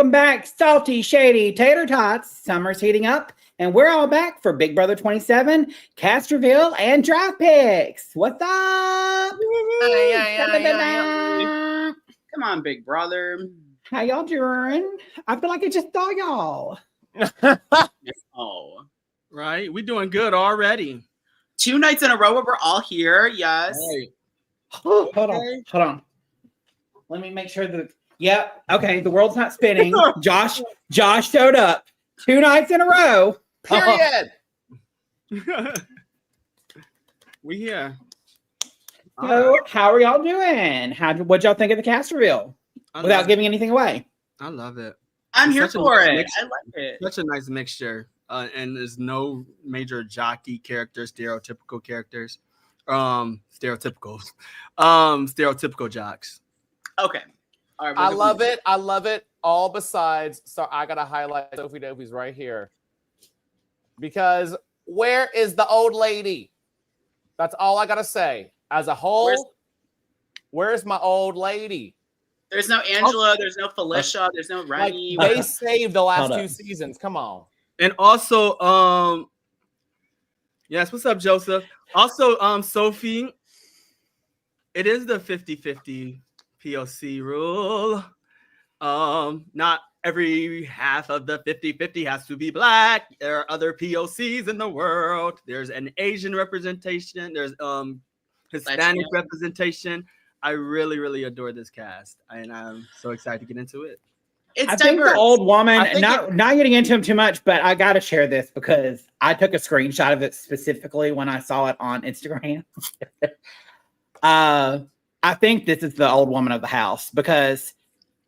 Welcome back, salty, shady tater tots. Summer's heating up, and we're all back for Big Brother 27, cast reveal, and draft picks. What's up? Come on, Big Brother. How y'all doing? I feel like I just saw y'all. Oh, right. We're doing good already. 2 nights in a row where we're all here. Yes. Right. Hold on. Let me make sure that. Yep. Okay. The world's not spinning. Josh showed up 2 nights in a row. Period. We here. So, how are y'all doing? What'd y'all think of the cast reveal? Without giving anything away. I love it. I'm here for it. Mixture. I like it. Such a nice mixture. And there's no major jockey characters, stereotypical characters. Stereotypical jocks. Okay. All right, I love it. I love it. All besides, so I gotta highlight Sophie Dopey's right here. Because where is the old lady? That's all I gotta say. As a whole, where's my old lady? There's no Angela, there's no Felicia, there's no Remy. Like, they saved the last 2 seasons. Come on. And also, yes, what's up, Joseph? Also, Sophie, it is the 50-50 POC rule. Not every half of the 50-50 has to be black. There are other POCs in the world. There's an Asian representation. There's Hispanic representation. I really, really adore this cast, and I'm so excited to get into it. I think the old woman, not getting into him too much, but I got to share this because I took a screenshot of it specifically when I saw it on Instagram. I think this is the old woman of the house because,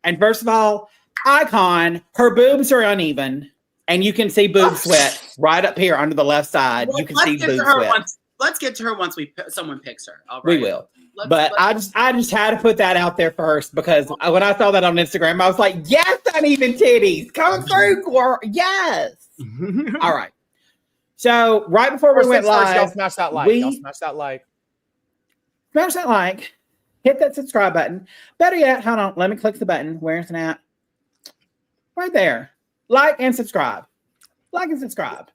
and first of all, Icon, her boobs are uneven, and you can see boob sweat right up here under the left side. Well, you can see boob sweat. Let's get to her once someone picks her. All right. We will. I just had to put that out there first because when I saw that on Instagram, I was like, yes, uneven titties. Come through, girl. Yes. All right. So right before we went live, y'all smash that like. Smash that like. Hit that subscribe button. Better yet, hold on. Let me click the button. Where's it at? Right there. Like and subscribe. Like and subscribe.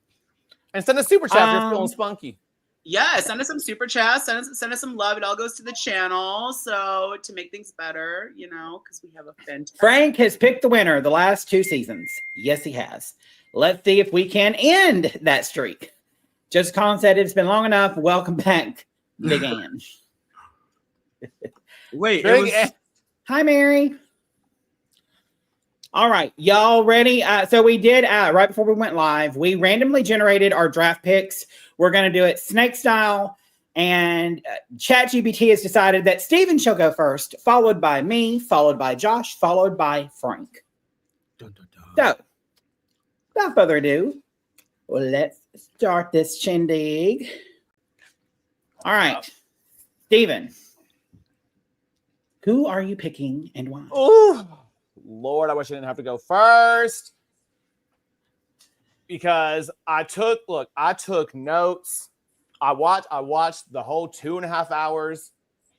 And send a super chat if you're feeling spunky. Yeah, send us some super chats. Send us some love. It all goes to the channel. So to make things better, because we have a fantastic. Frank has picked the winner the last 2 seasons. Yes, he has. Let's see if we can end that streak. Just Colin said it's been long enough. Welcome back, Big Ann. Wait. Hi, Mary. All right. Y'all ready? So we did, right before we went live, we randomly generated our draft picks. We're going to do it snake style. And ChatGPT has decided that Steven shall go first, followed by me, followed by Josh, followed by Frank. Dun, dun, dun. So, without further ado, let's start this shindig. All right. Steven, who are you picking and why? Oh, Lord, I wish I didn't have to go first. Because I took notes. I watched the whole 2.5 hours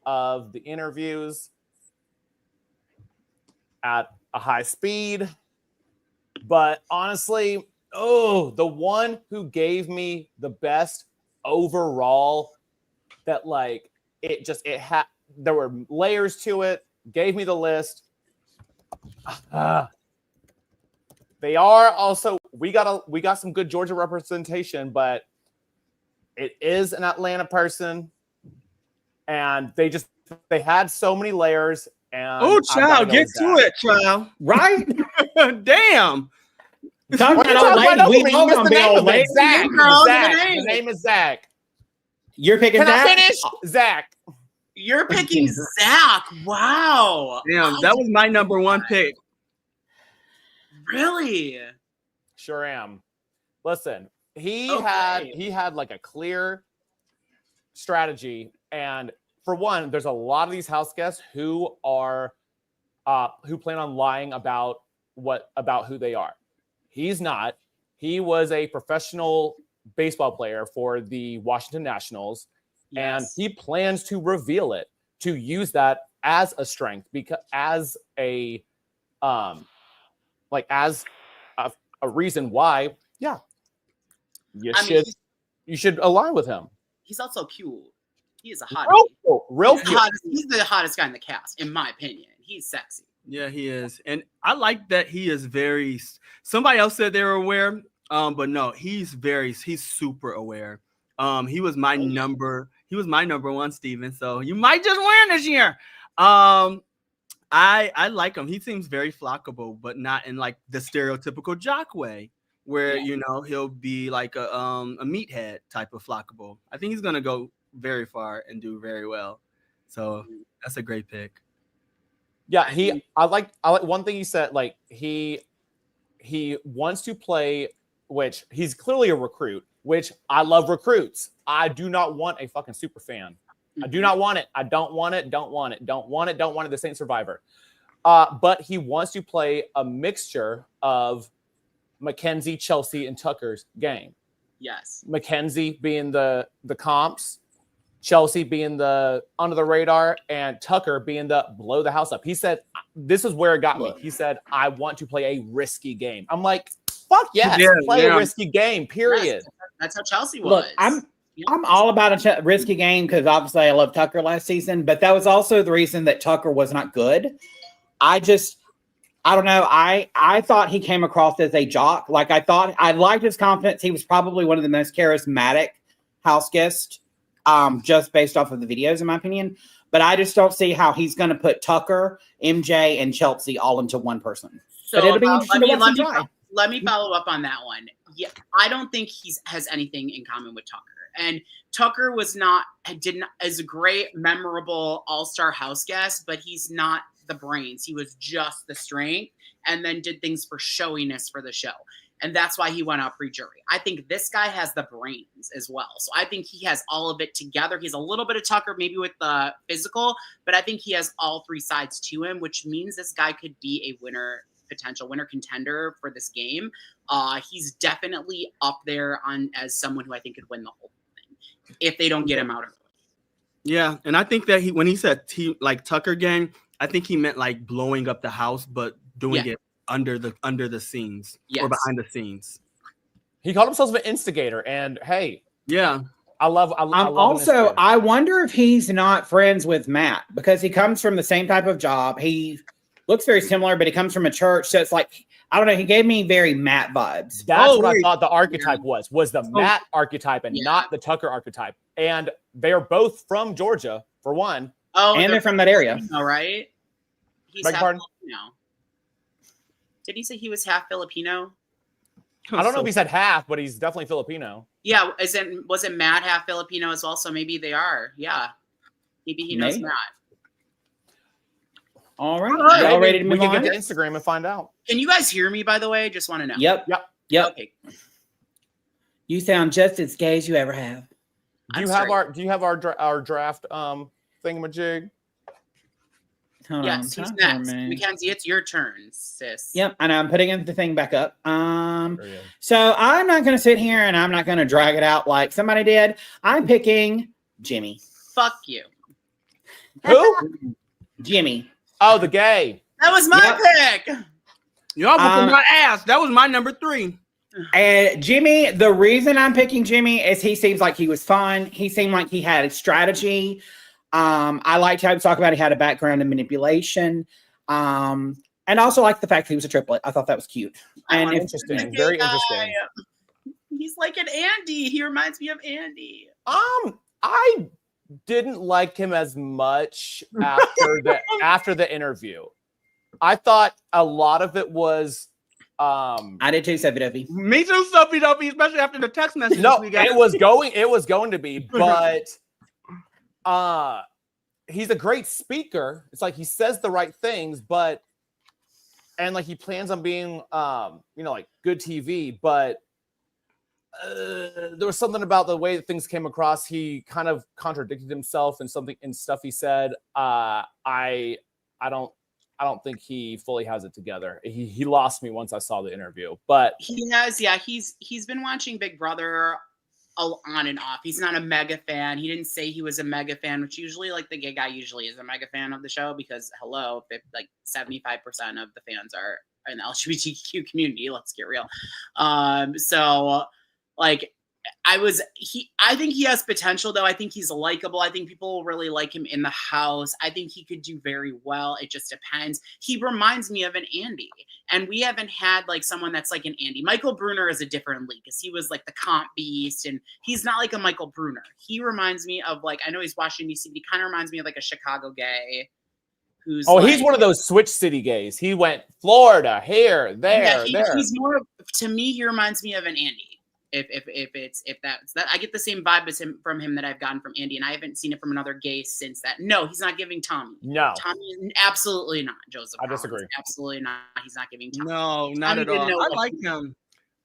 of the interviews at a high speed. But honestly, the one who gave me the best overall that there were layers to it, gave me the list. They are also, we got some good Georgia representation, but it is an Atlanta person, and they had so many layers. And child, get to it, child. Right? Damn. Talking about old lady, we all gonna be old lady. Zach. The name is Zach. You're picking Zach? Can I finish? Zach. You're picking Zach. Wow. Damn, that was my number 1 pick. Really? Sure am. Listen, he had like a clear strategy, and for one, there's a lot of these house guests who are who plan on lying about who they are. He's not. He was a professional baseball player for the Washington Nationals, and he plans to reveal it, to use that as a strength, because as a like as a reason why, yeah, you should align with him. He's also cute. He is a hottie. Real cute. He's the hottest guy in the cast, in my opinion. He's sexy. Yeah, he is. And I like that he is very, somebody else said they were aware, but no, he's super aware. He was my number one, Steven. So you might just win this year. I like him. He seems very flockable, but not in like the stereotypical jock way, where he'll be like a meathead type of flockable. I think he's gonna go very far and do very well. So that's a great pick. Yeah, I like one thing he said, like he wants to play, which he's clearly a recruit, which I love recruits. I do not want a fucking super fan. I do not want it. I don't want it. Don't want it. Don't want it. Don't want it. This ain't Survivor. But he wants to play a mixture of Mackenzie, Chelsea, and Tucker's game. Yes. Mackenzie being the comps, Chelsea being the under the radar, and Tucker being the blow the house up. He said, this is where it got me. He said, I want to play a risky game. I'm like, fuck yes, play a risky game, period. That's how Chelsea was. Look, I'm all about a risky game because obviously I love Tucker last season, but that was also the reason that Tucker was not good. I don't know. I thought he came across as a jock. Like I liked his confidence. He was probably one of the most charismatic house guests, just based off of the videos, in my opinion. But I just don't see how he's going to put Tucker, MJ, and Chelsea all into one person. So but it'll be interesting to watch him try. Let me follow up on that one. Yeah, I don't think he has anything in common with Tucker. And Tucker is a great, memorable all-star house guest, but he's not the brains. He was just the strength and then did things for showiness for the show. And that's why he went out pre-jury. I think this guy has the brains as well. So I think he has all of it together. He's a little bit of Tucker, maybe with the physical, but I think he has all three sides to him, which means this guy could be a potential winner contender for this game. He's definitely up there as someone who I think could win the whole thing if they don't get him out early. Yeah, and I think that when he said like Tucker gang, I think he meant like blowing up the house, but doing it under the scenes or behind the scenes. He called himself an instigator, and hey, yeah, I love also, I wonder if he's not friends with Matt because he comes from the same type of job. He looks very similar, but he comes from a church, so it's like I don't know. He gave me very Matt vibes. That's what I thought the archetype was the Matt archetype and not the Tucker archetype. And they're both from Georgia, for one. Oh, and they're from that area. All right. He's half pardon? Filipino. Did he say he was half Filipino? I don't know if he said half, but he's definitely Filipino. Yeah, was it Matt half Filipino as well? So maybe they are. Yeah. Maybe he knows Matt. All right. Y'all ready to move on? We can get to Instagram and find out. Can you guys hear me, by the way? Just want to know. Yep. Okay. You sound just as gay as you ever have. Do you have our draft thingamajig? Yes, he's next. Mackenzie, it's your turn, sis. Yep, and I'm putting the thing back up. So I'm not going to sit here and I'm not going to drag it out like somebody did. I'm picking Jimmy. Fuck you. Who? Jimmy. Oh, the gay. That was my pick. Y'all whooping my ass. That was my number 3. And Jimmy, the reason I'm picking Jimmy is he seems like he was fun. He seemed like he had a strategy. I liked how he talked about he had a background in manipulation. And also like the fact that he was a triplet. I thought that was cute. And interesting. Very interesting. He's like an Andy. He reminds me of Andy. I didn't like him as much after the interview. I thought a lot of it was I did too, Sophie Duffy. Me too, Sophie Duffy, especially after the text message. No, it was going to be, but he's a great speaker. It's like he says the right things, but like he plans on being like good TV, but there was something about the way that things came across. He kind of contradicted himself and stuff he said. I don't think he fully has it together. He lost me once I saw the interview, but he has. Yeah, he's been watching Big Brother on and off. He's not a mega fan. He didn't say he was a mega fan, which usually like the gay guy usually is a mega fan of the show because like 75% of the fans are in the LGBTQ community. Let's get real. So like I think he has potential though. I think he's likable. I think people will really like him in the house. I think he could do very well. It just depends. He reminds me of an Andy, and we haven't had like someone that's like an Andy. Michael Bruner is a different league because he was like the comp beast, and he's not like a Michael Bruner. He reminds me of like, I know he's Washington DC, but he kind of reminds me of like a Chicago gay. He's one of those switch city gays. He went Florida, here, there, there. He's more, to me, he reminds me of an Andy. If that's that, I get the same vibe as him from him that I've gotten from Andy, and I haven't seen it from another gay since that. No, he's not giving Tommy. No, Tommy, absolutely not. Joseph, I disagree. Absolutely not. He's not giving Tommy. No, not at all. I like him.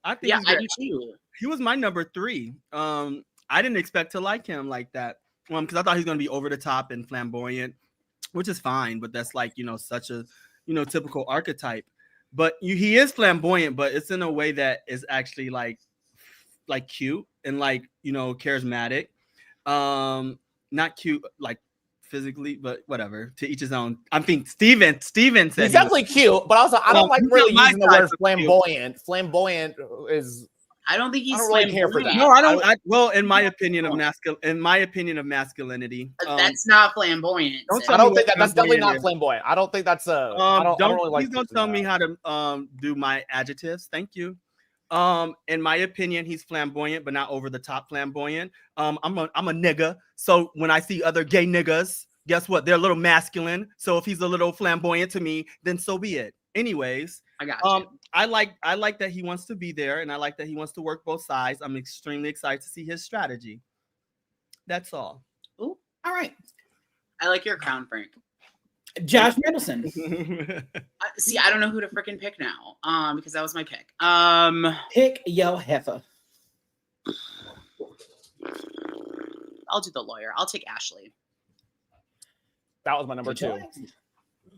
I think I do too. He was my number 3. I didn't expect to like him like that. Because I thought he was gonna be over the top and flamboyant, which is fine, but that's like, such a, typical archetype. But he is flamboyant, but it's in a way that is actually like cute and like, charismatic. Not cute like physically, but whatever, to each his own. I think Steven said he's definitely cute, but also I don't like really using the word flamboyant. Cute. Flamboyant is, I don't think he's. I don't really care for that. No, I don't. Well, in my opinion of masculinity, that's not flamboyant. I don't think that's definitely not flamboyant. I don't think that's a. Please don't tell me how to do my adjectives. Thank you. In my opinion, he's flamboyant, but not over the top flamboyant. I'm a nigga, so when I see other gay niggas, guess what? They're a little masculine. So if he's a little flamboyant to me, then so be it. Anyways, I got you. I like that he wants to be there, and I like that he wants to work both sides. I'm extremely excited to see his strategy. That's all. Ooh, all right. I like your crown, Frank. Josh Middleton. See, I don't know who to freaking pick now. Because that was my pick. Pick your heifer. I'll do the lawyer. I'll take Ashley. That was my number 2.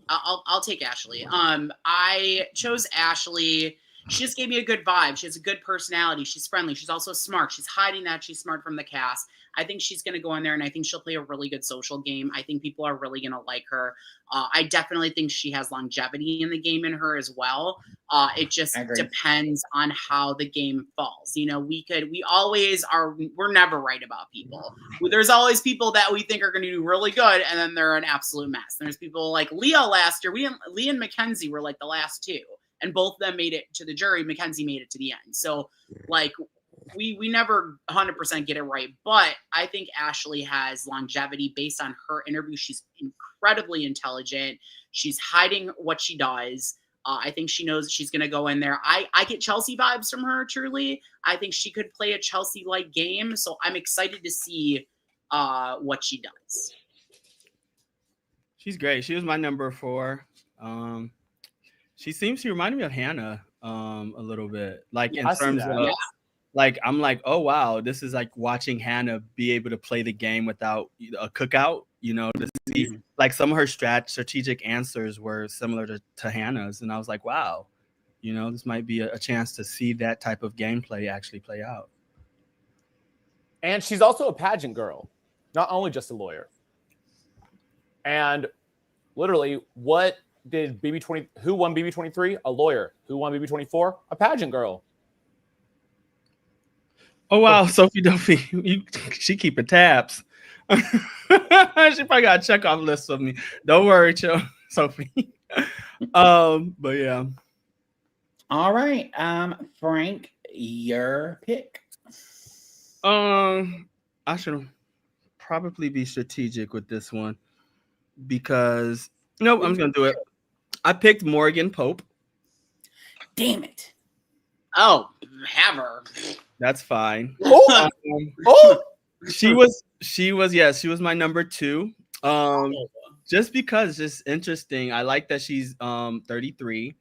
I'll take Ashley. I chose Ashley. She just gave me a good vibe. She has a good personality. She's friendly. She's also smart. She's hiding that she's smart from the cast. I think she's going to go in there, and I think she'll play a really good social game. I think people are really going to like her. I definitely think she has longevity in the game in her as well. It just depends on how the game falls. We're never right about people. There's always people that we think are going to do really good, and then they're an absolute mess. There's people like Leah last year. Leah and Mackenzie were like the last 2. And both of them made it to the jury. Mackenzie made it to the end. So, like, we never 100% get it right. But I think Ashley has longevity based on her interview. She's incredibly intelligent. She's hiding what she does. I think she knows she's going to go in there. I get Chelsea vibes from her, truly. I think she could play a Chelsea-like game. So I'm excited to see what she does. She's great. She was my number 4. She seems to remind me of Hannah a little bit, like in terms of like, I'm like, oh wow, this is like watching Hannah be able to play the game without a cookout, to see like some of her strategic answers were similar to Hannah's, and I was like, wow, this might be a chance to see that type of gameplay actually play out. And she's also a pageant girl, not only just a lawyer. And literally, what did BB20? Who won BB23? A lawyer. Who won BB24? A pageant girl. Oh wow, Sophie Duffy, she keeping tabs. She probably got a checkoff list of me. Don't worry, Sophie. But yeah. All right, Frank, your pick. I should probably be strategic with this one because I'm just gonna do it. I picked Morgan Pope. Damn it. Oh, have her. That's fine. She was my number 2. Just because it's interesting. I like that she's 33.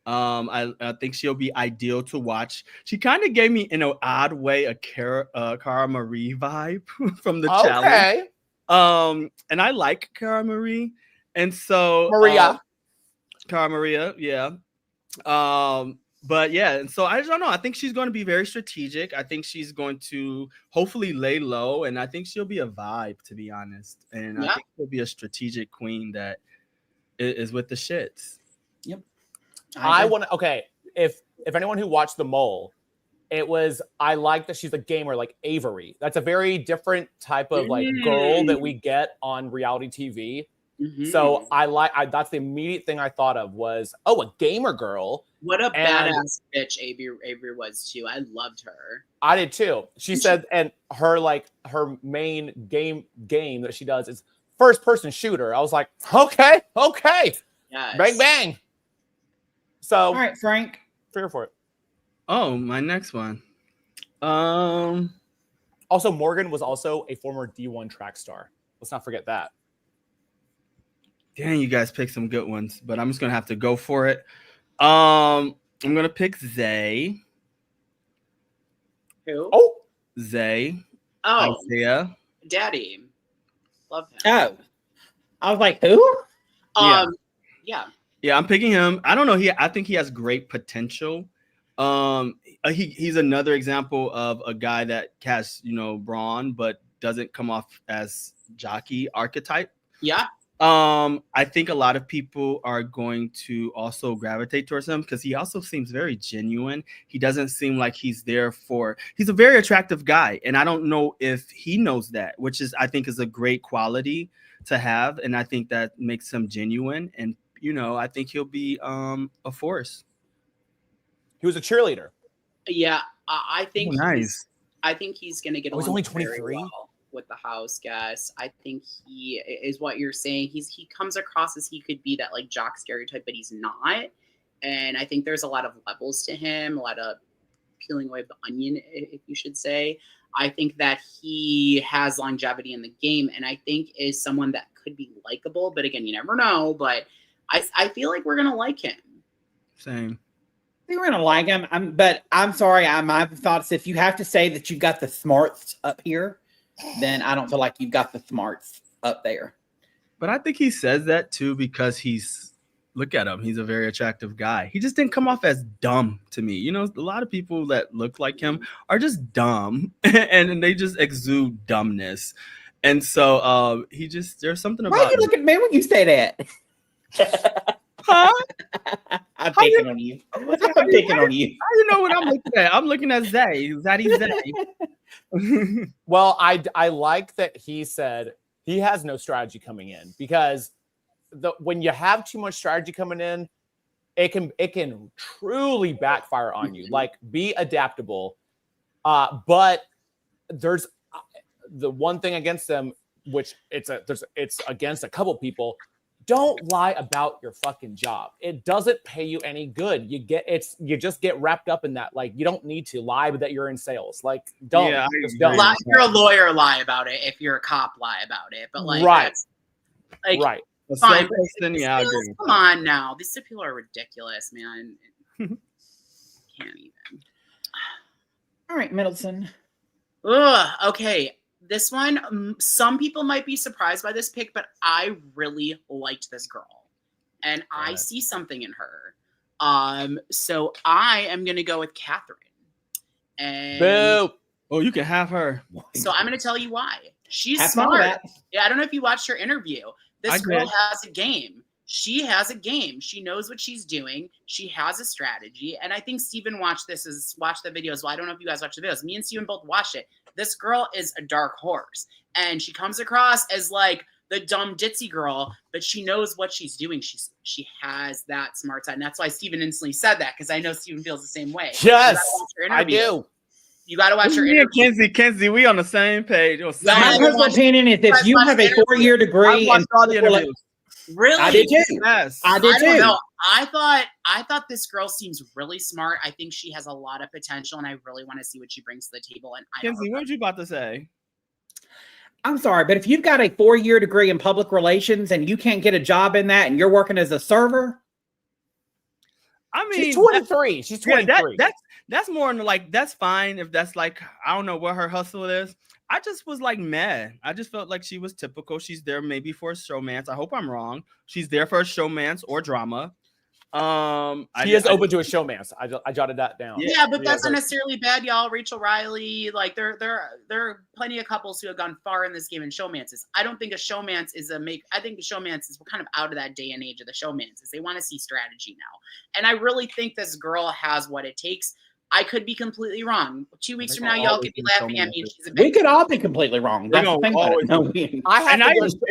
I think she'll be ideal to watch. She kind of gave me in an odd way a Cara Marie vibe from the challenge. And I like Cara Marie. And so Cara Maria, yeah. But yeah, and so I don't know. I think she's going to be very strategic. I think she's going to hopefully lay low, and I think she'll be a vibe, to be honest. And I think she'll be a strategic queen that is with the shits. Yep. I want to. Okay, if anyone who watched The Mole, it was I like that she's a gamer like Avery. That's a very different type of like girl that we get on reality TV. Mm-hmm. So that's the immediate thing I thought of was, oh, a gamer girl. What a badass bitch Avery was too. I loved her. I did too. She said, and her main game that she does is first person shooter. I was like, okay. Yes. Bang bang. So All right, Frank. Trigger for it. Oh, my next one. Also, Morgan was also a former D1 track star. Let's not forget that. Dang, you guys picked some good ones, but I'm just gonna have to go for it. I'm gonna pick Zay. Who? Oh, Zay. Oh, Isaiah. Daddy. Love him. Oh, I was like, who? Yeah. Yeah, I'm picking him. I don't know. I think he has great potential. He's another example of a guy that has, brawn, but doesn't come off as jockey archetype. Yeah. I think a lot of people are going to also gravitate towards him because he also seems very genuine. He doesn't seem like he's a very attractive guy. And I don't know if he knows that, which I think is a great quality to have. And I think that makes him genuine. And, I think he'll be a force. He was a cheerleader. Yeah. I think nice. I think he's going to get along. He's only 23. Well with the house guest. I think he is what you're saying. He comes across as he could be that like jock stereotype, but he's not. And I think there's a lot of levels to him, a lot of peeling away of the onion, if you should say. I think that he has longevity in the game, and I think is someone that could be likable. But again, you never know. But I feel like we're gonna like him. Same. I think we're gonna like him. But I'm sorry. My thoughts. If you have to say that you've got the smarts up here, then I don't feel like you've got the smarts up there. But I think he says that too because look at him. He's a very attractive guy. He just didn't come off as dumb to me. A lot of people that look like him are just dumb and they just exude dumbness. And so there's something about. Why you look at me when you say that? Huh? I'm picking on you. I'm picking on you. How you know what I'm looking at? I'm looking at Zay. Zaddy Zay. Well, I like that he said he has no strategy coming in because when you have too much strategy coming in, it can truly backfire on you. Like, be adaptable. But there's the one thing against them, which it's against a couple people. Don't lie about your fucking job. It doesn't pay you any good. You just get wrapped up in that. Like, you don't need to lie that you're in sales. Like, don't. Yeah, don't. If you're a lawyer, lie about it. If you're a cop, lie about it. But like, right, right. Fine. Come on now. These people are ridiculous, man. Can't even. All right, Middleton. Ugh, okay. This one, some people might be surprised by this pick, but I really liked this girl. And I see something in her. So I am going to go with Catherine. And boo. Oh, you can have her. So I'm going to tell you why. She's smart. Yeah, I don't know if you watched her interview. This girl has a game. She has a game. She knows what she's doing. She has a strategy. And I think Steven watched the video as well. I don't know if you guys watched the videos. Me and Steven both watched it. This girl is a dark horse. And she comes across as like the dumb ditzy girl, but she knows what she's doing. She has that smart side. And that's why Steven instantly said that, because I know Steven feels the same way. Yes, I do. You got to watch her interview. Kenzie, we on the same page. My personal opinion is if you have a 4-year degree and all the interviews. Really? I did too. Yes. I did too. Know. I thought this girl seems really smart. I think she has a lot of potential, and I really want to see what she brings to the table. And Kenzie, what were you about to say? I'm sorry, but if you've got a 4-year degree in public relations and you can't get a job in that and you're working as a server, I mean, she's 23. She's 23. Yeah, that's more than like, that's fine if that's like, I don't know what her hustle is. I just was like mad. I just felt like she was typical. She's there maybe for a showmance. I hope I'm wrong. She's there for a showmance or drama. She is open to a showmance. I jotted that down. Yeah, but that's not necessarily bad, y'all. Rachel Riley, like there are plenty of couples who have gone far in this game in showmances. I don't think a showmance is I think the showmance is, we're kind of out of that day and age of the showmances. They want to see strategy now. And I really think this girl has what it takes. I could be completely wrong. 2 weeks from now, y'all could be laughing at me. And she's a we could all be completely wrong. That's the thing about it. No,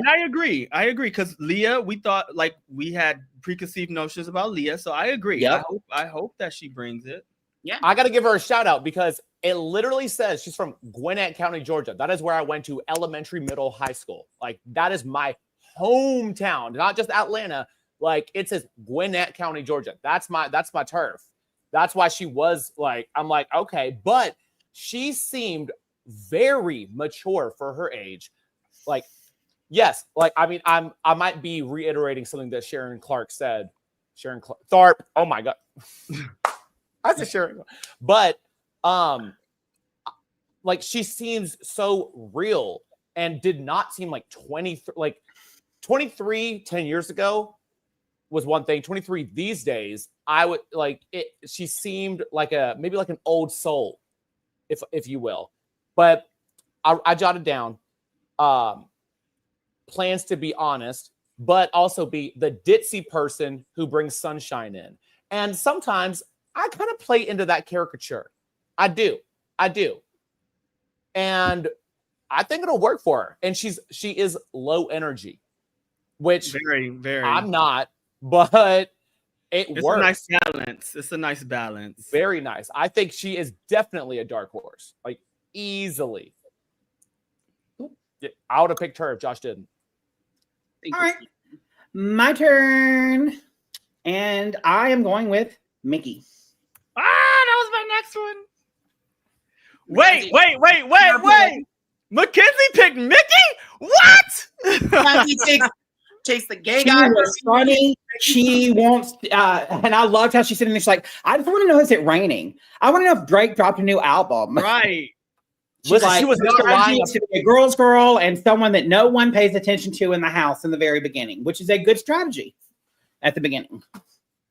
I agree. I agree because Leah, we thought like we had preconceived notions about Leah, so I agree. Yep. I hope that she brings it. Yeah, I got to give her a shout out because it literally says she's from Gwinnett County, Georgia. That is where I went to elementary, middle, high school. Like that is my hometown, not just Atlanta. Like it says Gwinnett County, Georgia. That's my turf. That's why she was like, I'm like, okay, but she seemed very mature for her age. Like, yes, like I mean, I might be reiterating something that Sharon Clark said. Tharp. Oh my god, I said Sharon, but like she seems so real and did not seem like 23 10 years ago was one thing. 23 these days, I would like it. She seemed like maybe like an old soul, if you will. But I jotted down plans to be honest, but also be the ditzy person who brings sunshine in. And sometimes I kind of play into that caricature. I do. And I think it'll work for her. And she is low energy, which very, very. I'm not. But it's works. It's a nice balance. Very nice. I think she is definitely a dark horse, like easily. Yeah, I would have picked her if Josh didn't. All right, my turn, and I am going with Mickey. That was my next one. Wait! Mackenzie picked Mickey? What? Mackenzie takes the gay guy. She was funny. She wants, and I loved how she's sitting there. She's like, I just want to know, is it raining? I want to know if Drake dropped a new album. Right. Listen, like, she was not lying to be a girl's girl and someone that no one pays attention to in the house in the very beginning, which is a good strategy at the beginning.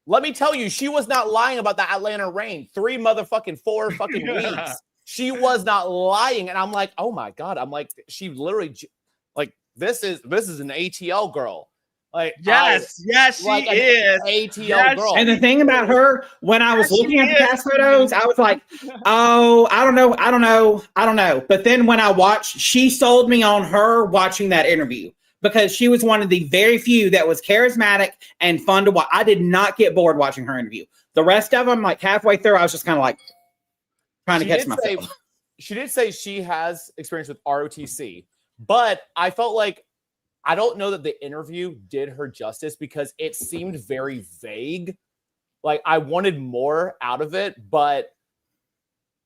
Let me tell you, she was not lying about the Atlanta rain. 4 weeks. She was not lying. And I'm like, oh my God. I'm like, she literally, like, this is an ATL girl. Like, yes, she is ATL girl. And the thing about her, when I was looking at the cast photos, I was like, oh, I don't know. But then when I watched, she sold me on her watching that interview because she was one of the very few that was charismatic and fun to watch. I did not get bored watching her interview. The rest of them, like halfway through, I was just kind of like trying to catch myself. She did say she has experience with ROTC, but I felt like I don't know that the interview did her justice because it seemed very vague. Like I wanted more out of it, but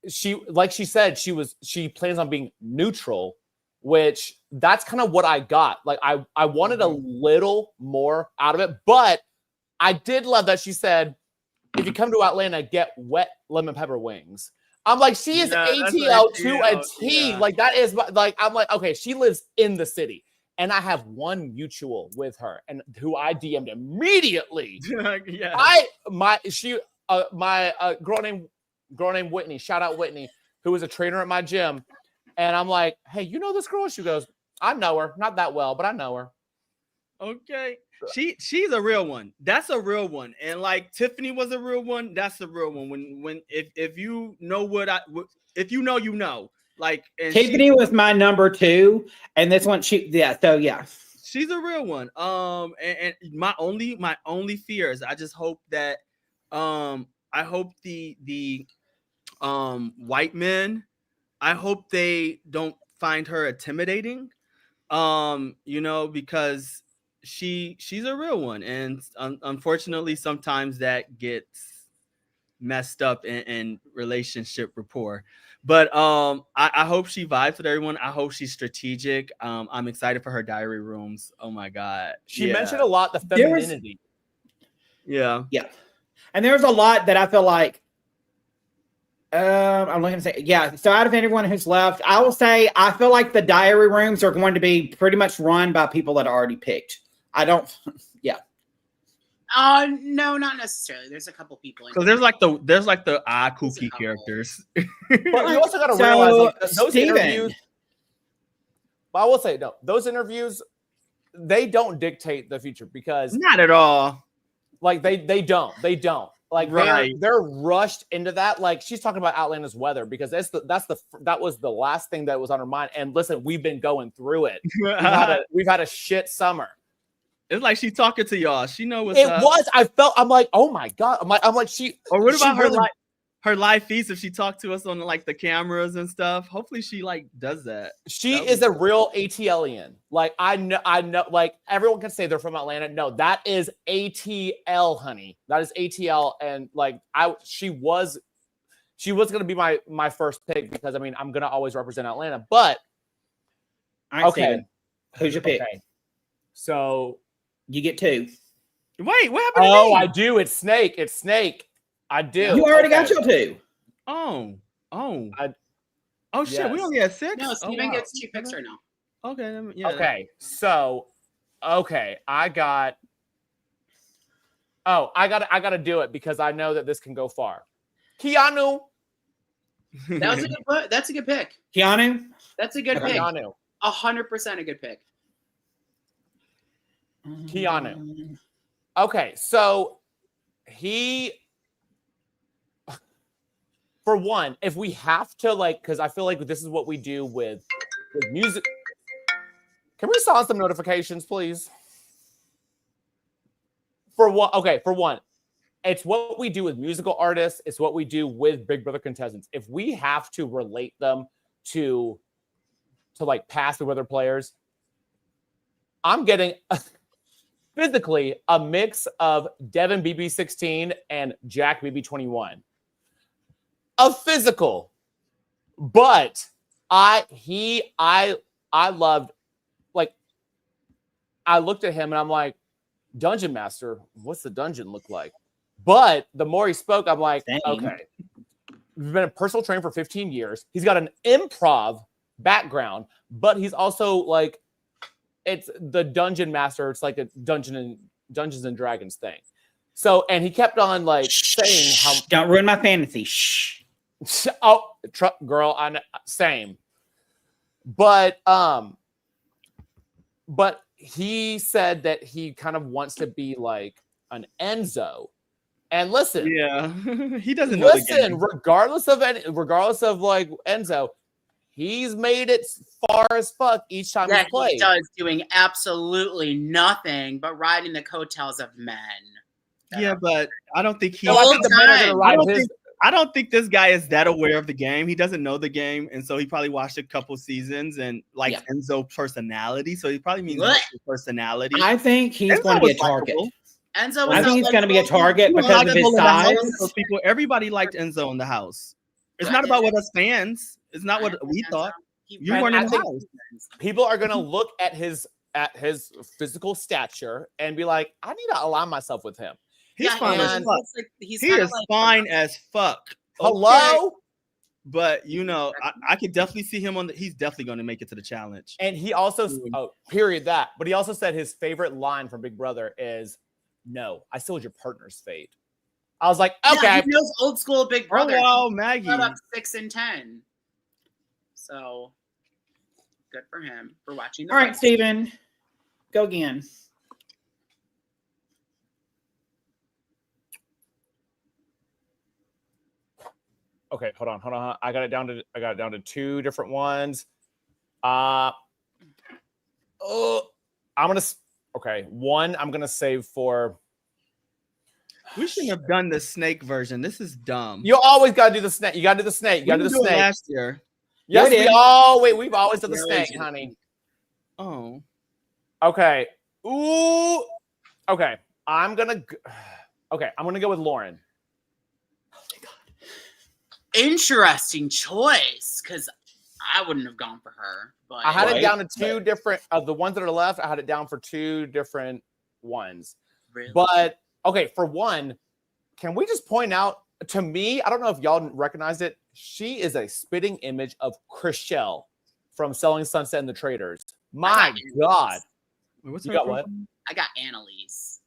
she said, she plans on being neutral, which that's kind of what I got. Like I wanted a little more out of it, but I did love that she said, if you come to Atlanta, get wet lemon pepper wings. I'm like, she is ATL to a T. Yeah. Like that is like, I'm like, okay, she lives in the city. And I have one mutual with her, and who I DM'd immediately. Yeah. My girl named Whitney. Shout out Whitney, who was a trainer at my gym. And I'm like, hey, you know this girl? She goes, I know her, not that well, but I know her. Okay, she's a real one. That's a real one. And like Tiffany was a real one. That's a real one. When if you know if you know, you know. Like Tiffany was my number 2, and this one she's a real one. And my only fear is I just hope that I hope the white men, I hope they don't find her intimidating, because she's a real one, and unfortunately sometimes that gets messed up in relationship rapport. But I hope she vibes with everyone. I hope she's strategic. I'm excited for her diary rooms. Oh my God. She mentioned a lot the femininity. Yeah. And there's a lot that I feel like I'm looking to say, yeah. So out of anyone who's left, I will say I feel like the diary rooms are going to be pretty much run by people that are already picked. No, not necessarily. There's a couple people. Because there's like the odd kooky characters. But you also got to realize like those Steven. interviews. But I will say no, those interviews, they don't dictate the future because Not at all. like they don't like Right. they're rushed into that. Like she's talking about outlandish weather because that was the last thing that was on her mind. And listen, we've been going through it. We've had a shit summer. It's like she's talking to y'all. She know what's It up. was. I'm like, oh my god. I'm like she. Or what about she really, her live feeds if she talked to us on like the cameras and stuff? Hopefully she like does that. She is a real ATLian. Like I know. Like everyone can say they're from Atlanta. No, that is ATL, honey. That is ATL. And like she was gonna be my first pick because I mean I'm gonna always represent Atlanta. But All right, okay, Steven, who's your pick? Okay. So you get 2. Wait, what happened to oh, me? I do. It's Snake. I do. You already got your 2. Oh shit, Yes. we only had 6? No, Steven wow. gets 2 picks right now. Okay, yeah. Okay, so I gotta do it because I know that this can go far. Keanu. That's a good pick. Keanu? That's a good pick. Keanu. 100% a good pick. Keanu. Okay, so for one, if we have to like, because I feel like this is what we do with music. Can we silence some notifications, please? For one, it's what we do with musical artists. It's what we do with Big Brother contestants. If we have to relate them to like past Big Brother players, I'm getting physically a mix of Devin BB16 and Jack BB21. A physical, but I loved, like, I looked at him and I'm like, Dungeon Master, what's the dungeon look like? But the more he spoke, I'm like, Same. okay, he's been a personal trainer for 15 years. He's got an improv background, but he's also like, it's the Dungeon Master. It's like a Dungeons and Dragons thing. So, and he kept on like saying how don't ruin my fantasy. Shh. Oh, girl, I know, same. But he said that he kind of wants to be like an Enzo. And listen, yeah, he doesn't know the game. regardless of like Enzo, he's made it far as fuck each time he's played. He does, doing absolutely nothing but riding the coattails of men. Yeah, but I don't think he. No, I think the men are gonna ride his. I don't think this guy is that aware of the game. He doesn't know the game, and so he probably watched a couple seasons and likes Enzo's personality. So he probably means personality. I think he's going to be a target. Enzo, I think he's going to be a target because of his size. People, everybody liked Enzo in the house. It's not about what us fans. It's not what we thought. You weren't in the house. People are going to look at his physical stature and be like, I need to align myself with him. He's fine as fuck. He is fine as fuck. Hello? But you know, I could definitely see him on he's definitely going to make it to the challenge. And he also but he also said his favorite line from Big Brother is, "No, I still your partner's fate." I was like, okay. Yeah, he knows old school Big Brother. Oh, wow, Maggie. Up 6 and 10. So good for him for watching. All right, Steven, go again. Okay, hold on. I got it down to 2 different ones. One I'm gonna save for. We shouldn't have done the snake version. This is dumb. You always gotta do the snake. You gotta do the snake. You gotta do the snake. Last year. Yes, we've always done the snake, honey. Oh. Okay. Ooh. Okay. I'm gonna go with Lauren. Interesting choice, because I wouldn't have gone for her. But I had it down to 2 different of the ones that are left. I had it down for 2 different ones. Really? But okay, for one, can we just point out to me? I don't know if y'all recognized it. She is a spitting image of Chrishell from Selling Sunset and the Traders. My God. Wait, what's you her got what? I got Annalise.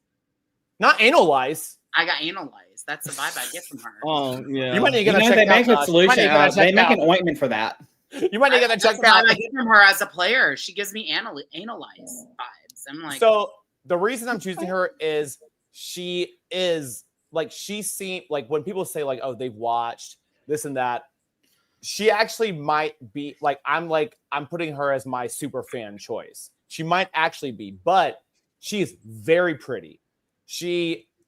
Not anal lice. I got anal lice. That's the vibe I get from her. Oh yeah. You might need to get that they checked make out. a solution. They make out. an ointment for that. You might need to get that That's checked the out. vibe I get from her as a player. She gives me anal lice vibes. I'm like, So the reason I'm choosing her is she is like she seemed like when people say like, oh, they've watched this and that. She actually might be like I'm putting her as my super fan choice. She might actually be, but she is very pretty.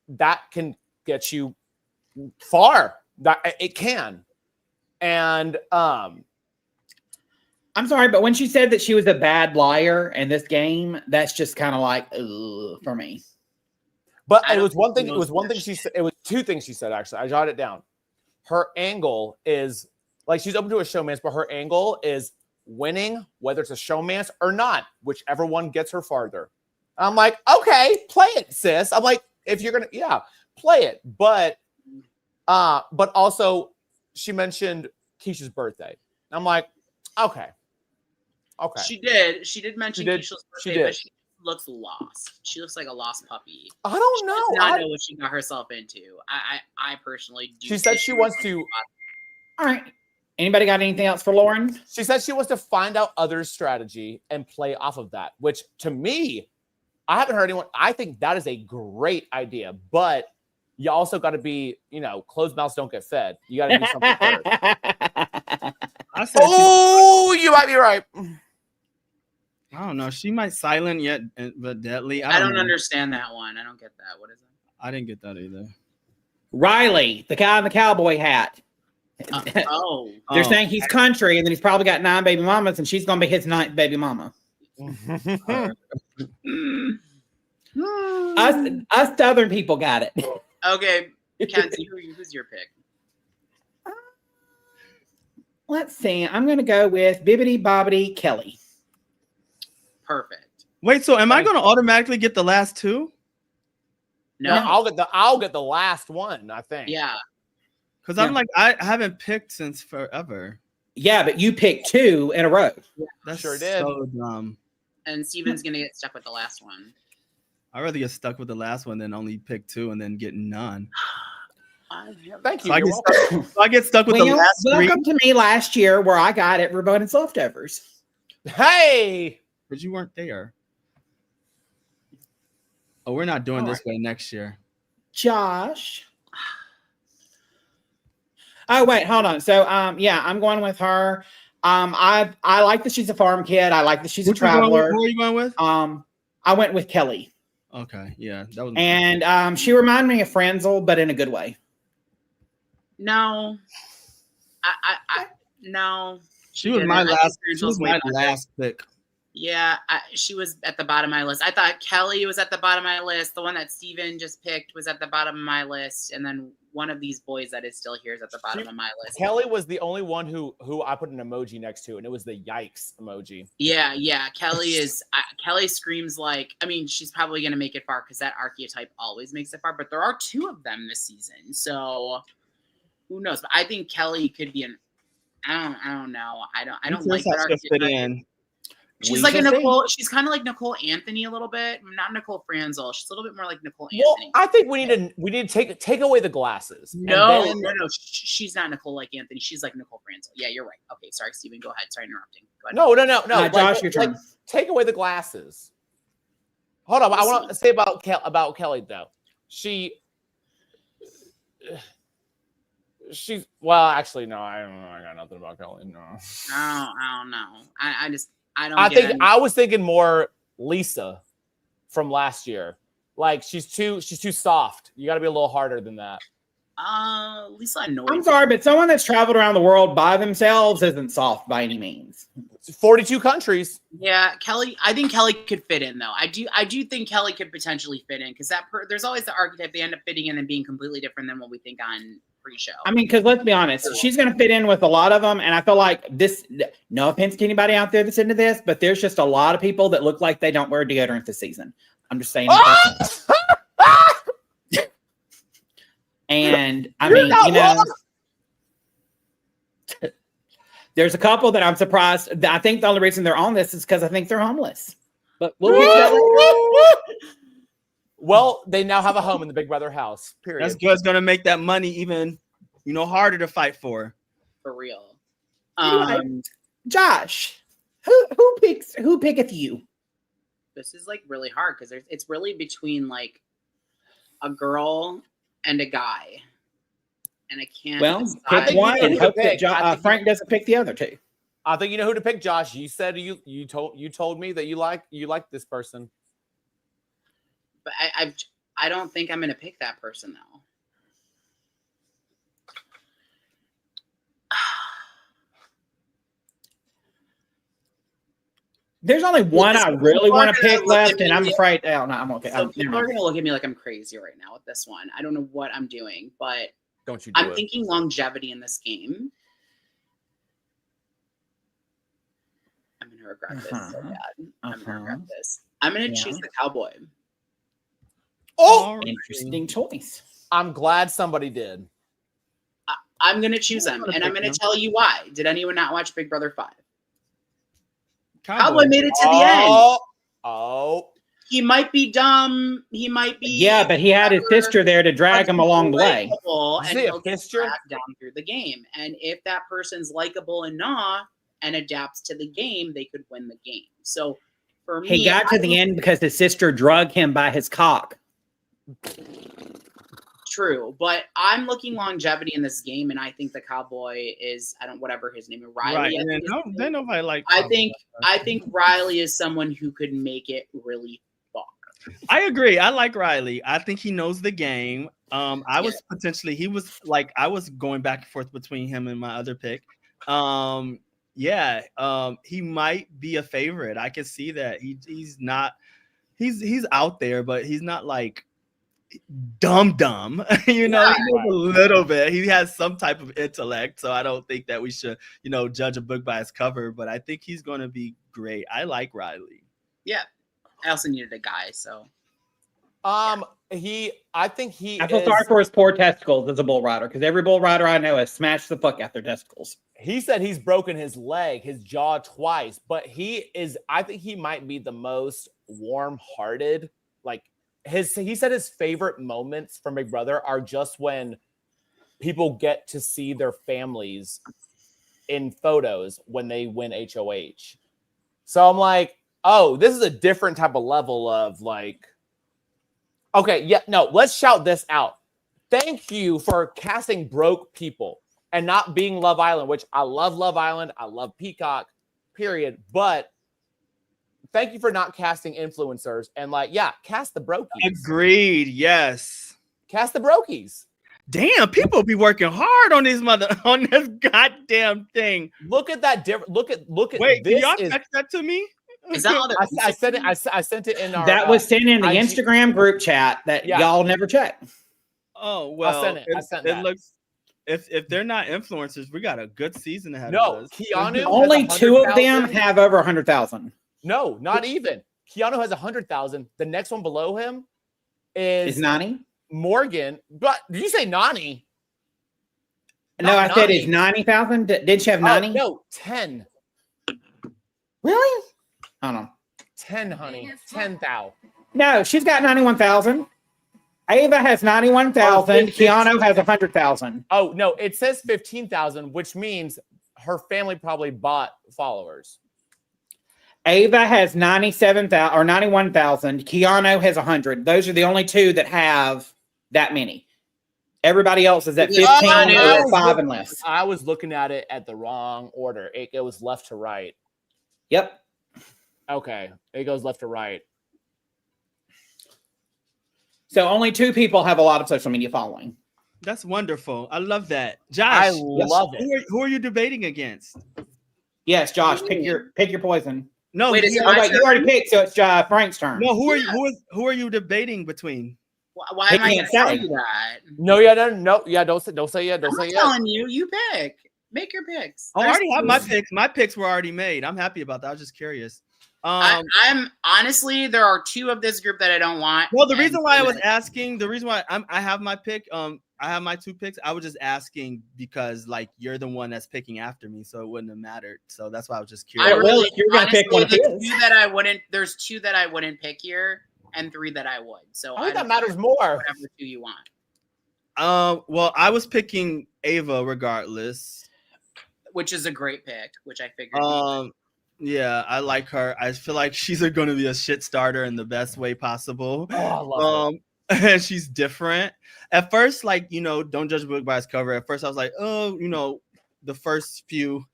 That can get you far. That it can. And I'm sorry, but when she said that she was a bad liar in this game, that's just kind of like for me. But it was one thing. It was one thing she said. It was two things she said. Actually, I jotted it down. Her angle is like she's open to a showmance, but her angle is winning, whether it's a showmance or not, whichever one gets her farther. I'm like, okay, play it, sis. I'm like, if you're gonna, play it. But also she mentioned Keisha's birthday. I'm like, okay. She did mention Keisha's birthday, but she looks lost. She looks like a lost puppy. I don't know. She does not know what she got herself into. I personally do. She said she wants to. All right. Anybody got anything else for Lauren? She said she wants to find out others' strategy and play off of that, which to me, I haven't heard anyone. I think that is a great idea, but you also got to be, closed mouths don't get fed. You got to do something first. You might be right. I don't know. She might silent yet, but deadly. I don't understand that one. I don't get that. What is it? I didn't get that either. Riley, the guy in the cowboy hat. They're saying he's country, and then he's probably got 9 baby mamas, and she's going to be his 9th baby mama. Us Southern people got it. Okay, Mackenzie, who's your pick? Let's see. I'm going to go with Bibbidi Bobbidi Kelly. Perfect. Wait, so am I going to automatically get the last two? No, I'll get the last one. I think. Yeah. Because I'm like, I haven't picked since forever. Yeah, but you picked 2 in a row. Yeah, that's sure did. So dumb. And Steven's gonna get stuck with the last one. I'd rather get stuck with the last one than only pick 2 and then get none. Thank you. So I get stuck with the last 3. Welcome to me last year where I got everybody's leftovers. Hey! Because you weren't there. Oh, we're not doing this way next year. Josh. Oh, wait, hold on. So, I'm going with her. I like that she's a farm kid. I like that she's a traveler. Who are you going with? I went with Kelly. Okay, yeah, that was. And she reminded me of Franzel, but in a good way. No, no. She was my last. She was my last pick. Yeah, she was at the bottom of my list. I thought Kelly was at the bottom of my list. The one that Steven just picked was at the bottom of my list, and then one of these boys that is still here is at the bottom of my list. Kelly was the only one who I put an emoji next to, and it was the yikes emoji. Yeah. Kelly is. Kelly screams like. I mean, she's probably gonna make it far because that archetype always makes it far. But there are 2 of them this season, so who knows? But I think Kelly could be an. I don't know. I don't like that archetype. Fit in. She's like a Nicole. She's kind of like Nicole Anthony a little bit. Not Nicole Franzel. She's a little bit more like Nicole Anthony. I think we need to take away the glasses. No. She's not Nicole like Anthony. She's like Nicole Franzel. Yeah, you're right. Okay, sorry, Steven. Go ahead. Sorry, interrupting. Go ahead. No. Josh, your turn. Take away the glasses. Hold on. I want to say about Kelly though. She's well, actually, no. I don't know. I got nothing about Kelly. No. I don't know. I was thinking more Lisa from last year. Like she's too soft. You got to be a little harder than that. Lisa annoys. I'm sorry, but someone that's traveled around the world by themselves isn't soft by any means. 42 countries. Yeah, Kelly. I think Kelly could fit in though. I do think Kelly could potentially fit in because there's always the archetype they end up fitting in and being completely different than what we think on pre-show. I mean, because let's be honest, she's going to fit in with a lot of them, and I feel like this. No offense to anybody out there that's into this, but there's just a lot of people that look like they don't wear deodorant this season. I'm just saying. And I mean, there's a couple that I'm surprised. I think the only reason they're on this is because I think they're homeless. But we'll get to that later. Well, they now have a home in the Big Brother house. Period. That's good. It's gonna make that money even, harder to fight for. For real. Anyway, Josh, who picketh you? This is like really hard because it's really between like a girl and a guy, and I can't. Well, decide. pick one and hope pick. that Frank doesn't pick the other two. I think you know who to pick, Josh. You said you told me that you like this person. But I don't think I'm gonna pick that person though. There's only one I really want to pick left, and I'm afraid. Oh no, I'm okay. So people are gonna look at me like I'm crazy right now with this one. I don't know what I'm doing, but Don't you do I'm it. thinking longevity in this game. I'm gonna regret this so bad. I'm gonna regret this. I'm gonna choose the cowboy. Oh, interesting choice. I'm glad somebody did. I'm gonna choose him, and I'm gonna tell you why. Did anyone not watch Big Brother 5? Cowboy made it to the end. Oh. He might be dumb. He might be. Yeah, but he had his sister there to drag him along the way. And he'll get dragged down through the game. And if that person's likable enough and adapts to the game, they could win the game. So for me, he got to the end because his sister drug him by his cock. True, but I'm looking longevity in this game, and I think the cowboy is whatever his name is, Riley. Right, and then nobody like. I think Riley is someone who could make it really far. I agree. I like Riley. I think he knows the game. I was going back and forth between him and my other pick. He might be a favorite. I can see that. He's not. He's out there, but he's not like dumb. He knows a little bit. He has some type of intellect, so I don't think that we should, judge a book by its cover. But I think he's going to be great. I like Riley. Yeah, I also needed a guy, so. I think he. I feel sorry for his poor testicles as a bull rider, because every bull rider I know has smashed the fuck out their testicles. He said he's broken his leg, his jaw twice, but I think he might be the most warm-hearted. Like he said his favorite moments from Big Brother are just when people get to see their families in photos when they win HOH. So I'm like, oh, this is a different type of level of like, okay, yeah, no, let's shout this out. Thank you for casting broke people and not being Love Island, which I love Love Island. I love Peacock, period. But thank you for not casting influencers and cast the brokies. Agreed. Yes. Cast the brokies. Damn, people be working hard on this goddamn thing. Look at that look at Wait, this. Can y'all text that to me? Is that all that I sent it? I sent it in our. That was sent in the IG Instagram group chat that y'all never check. Oh well, I sent that. It looks if they're not influencers, we got a good season ahead No, of us. Keanu. Only 2 of them have over 100,000. No, not even. Keanu has 100,000. The next one below him is Nani? Morgan. But did you say Nani? No, I said it's 90,000. Did she have 90? No, 10. Really? Hold on. 10, honey. 10,000. No, she's got 91,000. Ava has 91,000. Keanu has 100,000. Oh, no, it says 15,000, which means her family probably bought followers. Ava has 97,000 or 91,000. Keanu has 100. Those are the only two that have that many. Everybody else is at 15 or 5 and less. I was looking at it at the wrong order. It was left to right. Yep. Okay. It goes left to right. So only 2 people have a lot of social media following. That's wonderful. I love that. Josh, I love it. Who are you debating against? Yes, Josh, pick your poison. No, wait, you already picked, so it's Frank's turn. No, who are you debating between? Why am I going to tell you that? No, yeah, no, yeah, don't say yeah, don't say I'm yeah. telling you, you pick. Make your picks. I already have my picks. My picks were already made. I'm happy about that. I was just curious. I'm honestly, there are 2 of this group that I don't want. Well, the reason why I was asking, the reason why I have my pick, I have my 2 picks. I was just asking because you're the one that's picking after me, so it wouldn't have mattered. So that's why I was just curious. You're gonna pick one of his. There's 2 that I wouldn't pick here, and 3 that I would. So I think that don't matters care. more. Whatever 2 you want. Well, I was picking Ava regardless. Which is a great pick, which I figured. Yeah, I like her. I feel like she's going to be a shit starter in the best way possible. Oh, I love her. And she's different. At first, like, don't judge a book by its cover. At first, I was like, oh, the first few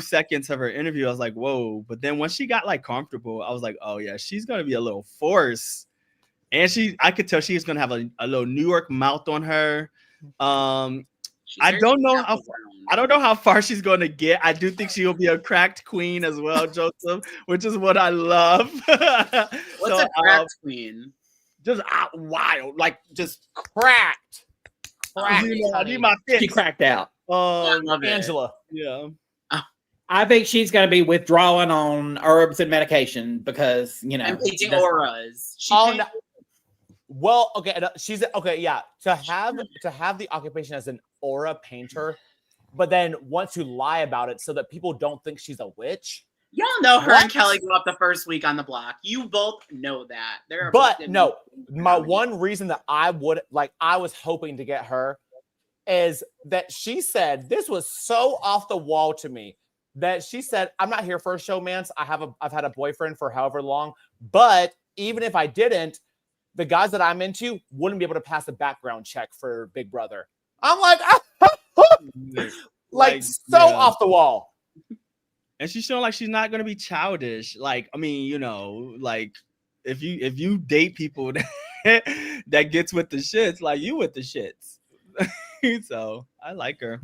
seconds of her interview, I was like, whoa. But then when she got like comfortable, I was like, oh yeah, she's gonna be a little force. And I could tell she's gonna have a little New York mouth on her. I don't know how far she's going to get. I do think she'll be a cracked queen as well, Joseph, which is what I love. What's a cracked queen? Just out wild, like just cracked. I need my fix. She cracked out. Angela. Yeah. I think she's going to be withdrawing on herbs and medication because, and painting auras. No. Well, okay, she's okay. Yeah, to have the occupation as an aura painter, but then want to lie about it so that people don't think she's a witch. Y'all know her and Kelly go up the first week on the block. You both know that. But no, my one reason that I was hoping to get her is that she said this was so off the wall to me that she said, "I'm not here for a showmance. I've had a boyfriend for however long, but even if I didn't, the guys that I'm into wouldn't be able to pass a background check for Big Brother." I'm like, off the wall. And she's showing like she's not going to be childish. Like, I mean, like if you date people that gets with the shits, like you with the shits. So I like her.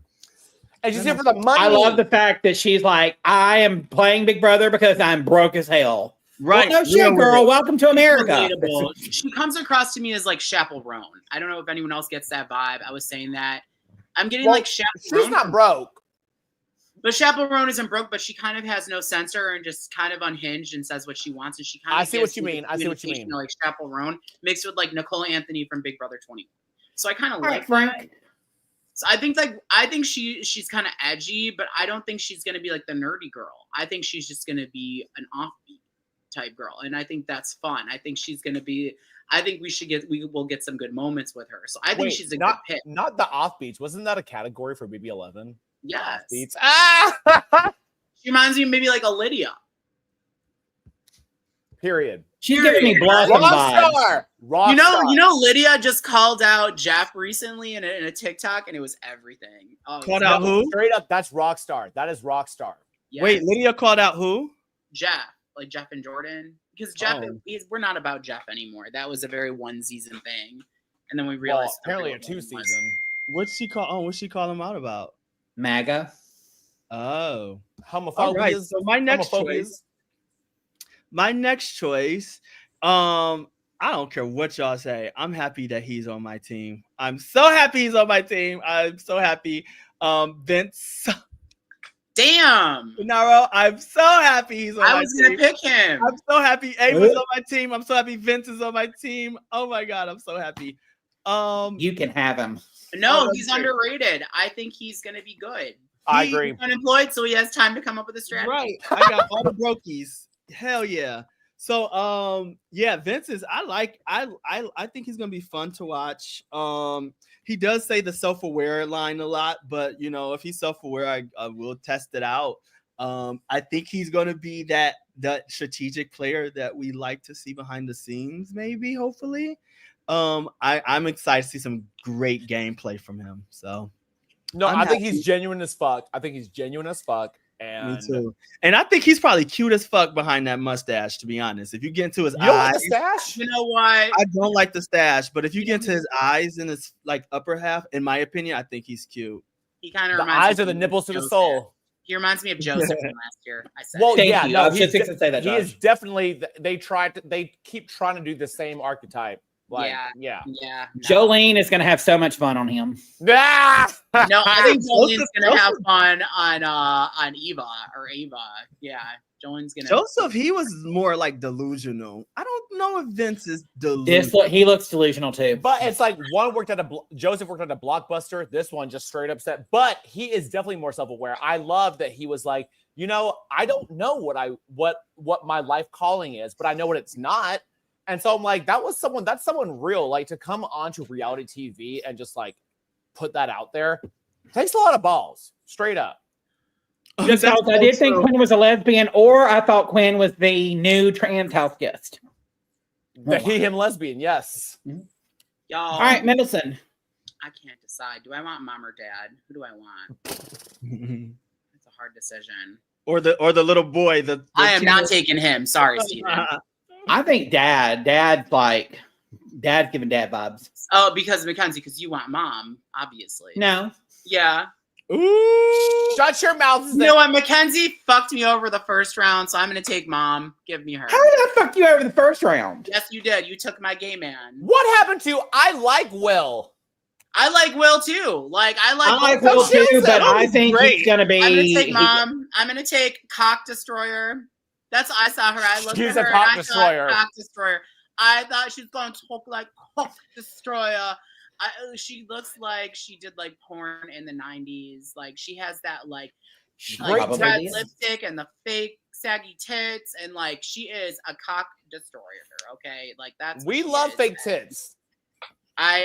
And she's here for the money. I love the fact that she's like, I am playing Big Brother because I'm broke as hell. Right. Well, no shit, girl. Welcome to America. She comes across to me as like chaperone. I don't know if anyone else gets that vibe. I was saying that. I'm getting like chaperone. She's not broke. But chaperone isn't broke, but she kind of has no censor and just kind of unhinged and says what she wants. And she kind of I see what you mean. Like chaperone mixed with like Nicole Anthony from Big Brother 21. So I kind of like Frank. that. So I think she's kind of edgy, but I don't think she's gonna be like the nerdy girl. I think she's just gonna be an offbeat type girl, and I think that's fun. I think she's gonna be. I think we will get some good moments with her. So I think she's a good pick. Not the offbeats. Wasn't that a category for BB11? Yes. Offbeats. She reminds me of maybe like a Lydia. Period. She's giving me Blossom vibes. You know, Lydia just called out Jeff recently in a TikTok, and it was everything. Called out who? Straight up, that's Rockstar. That is Rockstar. Yes. Wait, Lydia called out who? Jeff, like Jeff and Jordan. Because Jeff, we're not about Jeff anymore. That was a very one season thing, and then we realized apparently a 2 season. What's she call him out about? MAGA. Oh, homophobia. All right, so my next choice. I don't care what y'all say. I'm happy that he's on my team. I'm so happy he's on my team. I'm so happy. Vince. Damn. Naro, I'm so happy he's on my team. I was going to pick him. I'm so happy Ava's on my team. I'm so happy Vince is on my team. Oh my God, I'm so happy. You can have him. No, he's underrated. I think he's going to be good. I agree. He's unemployed, so he has time to come up with a strategy. Right. I got all the brokies. Hell yeah. So Vince is I think he's gonna be fun to watch. He does say the self-aware line a lot, but if he's self-aware, I will test it out. I think he's gonna be that strategic player that we like to see behind the scenes, maybe, hopefully. I'm excited to see some great gameplay from him. So I think he's genuine as fuck. And me too. And I think he's probably cute as fuck behind that mustache, to be honest. If you get into his eyes, like the stash? You know why? I don't like the stash, but if you get into his eyes and his like upper half, in my opinion, I think he's cute. He kind of the eyes are the nipples to the soul. He reminds me of Joseph from last year. I said. Well, Thank yeah, you. no, I was just fixing to say that. He is definitely. They keep trying to do the same archetype. Like, yeah. No. Jolene is going to have so much fun on him. No, I think Jolene's going to have fun on Eva. Yeah, Jolene's going to. Joseph, he was more like delusional. I don't know if Vince is delusional. He looks delusional too. But it's like Joseph worked at a Blockbuster. This one just straight up said. But he is definitely more self-aware. I love that he was like, I don't know what my life calling is, but I know what it's not. And so I'm like, that's someone real, like to come onto reality TV and just like put that out there takes a lot of balls, straight up. Just because I did think Quinn was a lesbian, or I thought Quinn was the new trans house guest. The he, him lesbian, yes. Y'all. All right, Middleton. I can't decide. Do I want mom or dad? Who do I want? It's a hard decision. Or the little boy. I am not taking him. Sorry, Steven. I think Dad's giving dad vibes. Oh, because Mackenzie, because you want mom, obviously. No. Yeah. Ooh. Shut your mouth. You know what? Mackenzie fucked me over the first round, so I'm going to take mom. Give me her. How did I fuck you over the first round? Yes, you did. You took my gay man. What happened to I like Will? I like Will too. I like Will too, but I think he's going to be. I'm going to take mom. I'm going to take Cock Destroyer. That's I saw her. I looked She's at her a cock and destroyer. I thought Cock Destroyer. I thought she was going to talk like Cock Destroyer. She looks like she did like porn in the 90s. Like she has that like red lipstick and the fake saggy tits, and like she is a cock destroyer. Okay, like that's we love fake tits.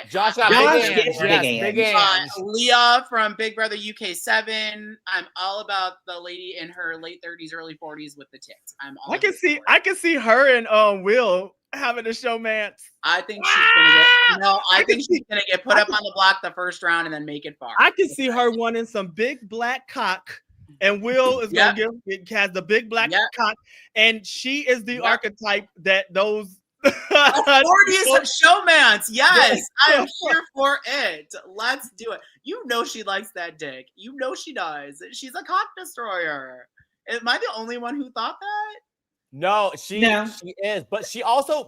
Josh big hands. Leah from Big Brother UK 7. I'm all about the lady in her late 30s, early 40s with the tits. I can see her and Will having a showmance. I think she's gonna get put up on the block the first round and then make it far. I can see her wanting some big black cock, and Will is gonna has the big black cock, and she is the archetype that those 40s showmans. Yes, I am here for it. Let's do it. You know she likes that dick. You know she does. She's a cock destroyer. Am I the only one who thought that? No, she is. But she also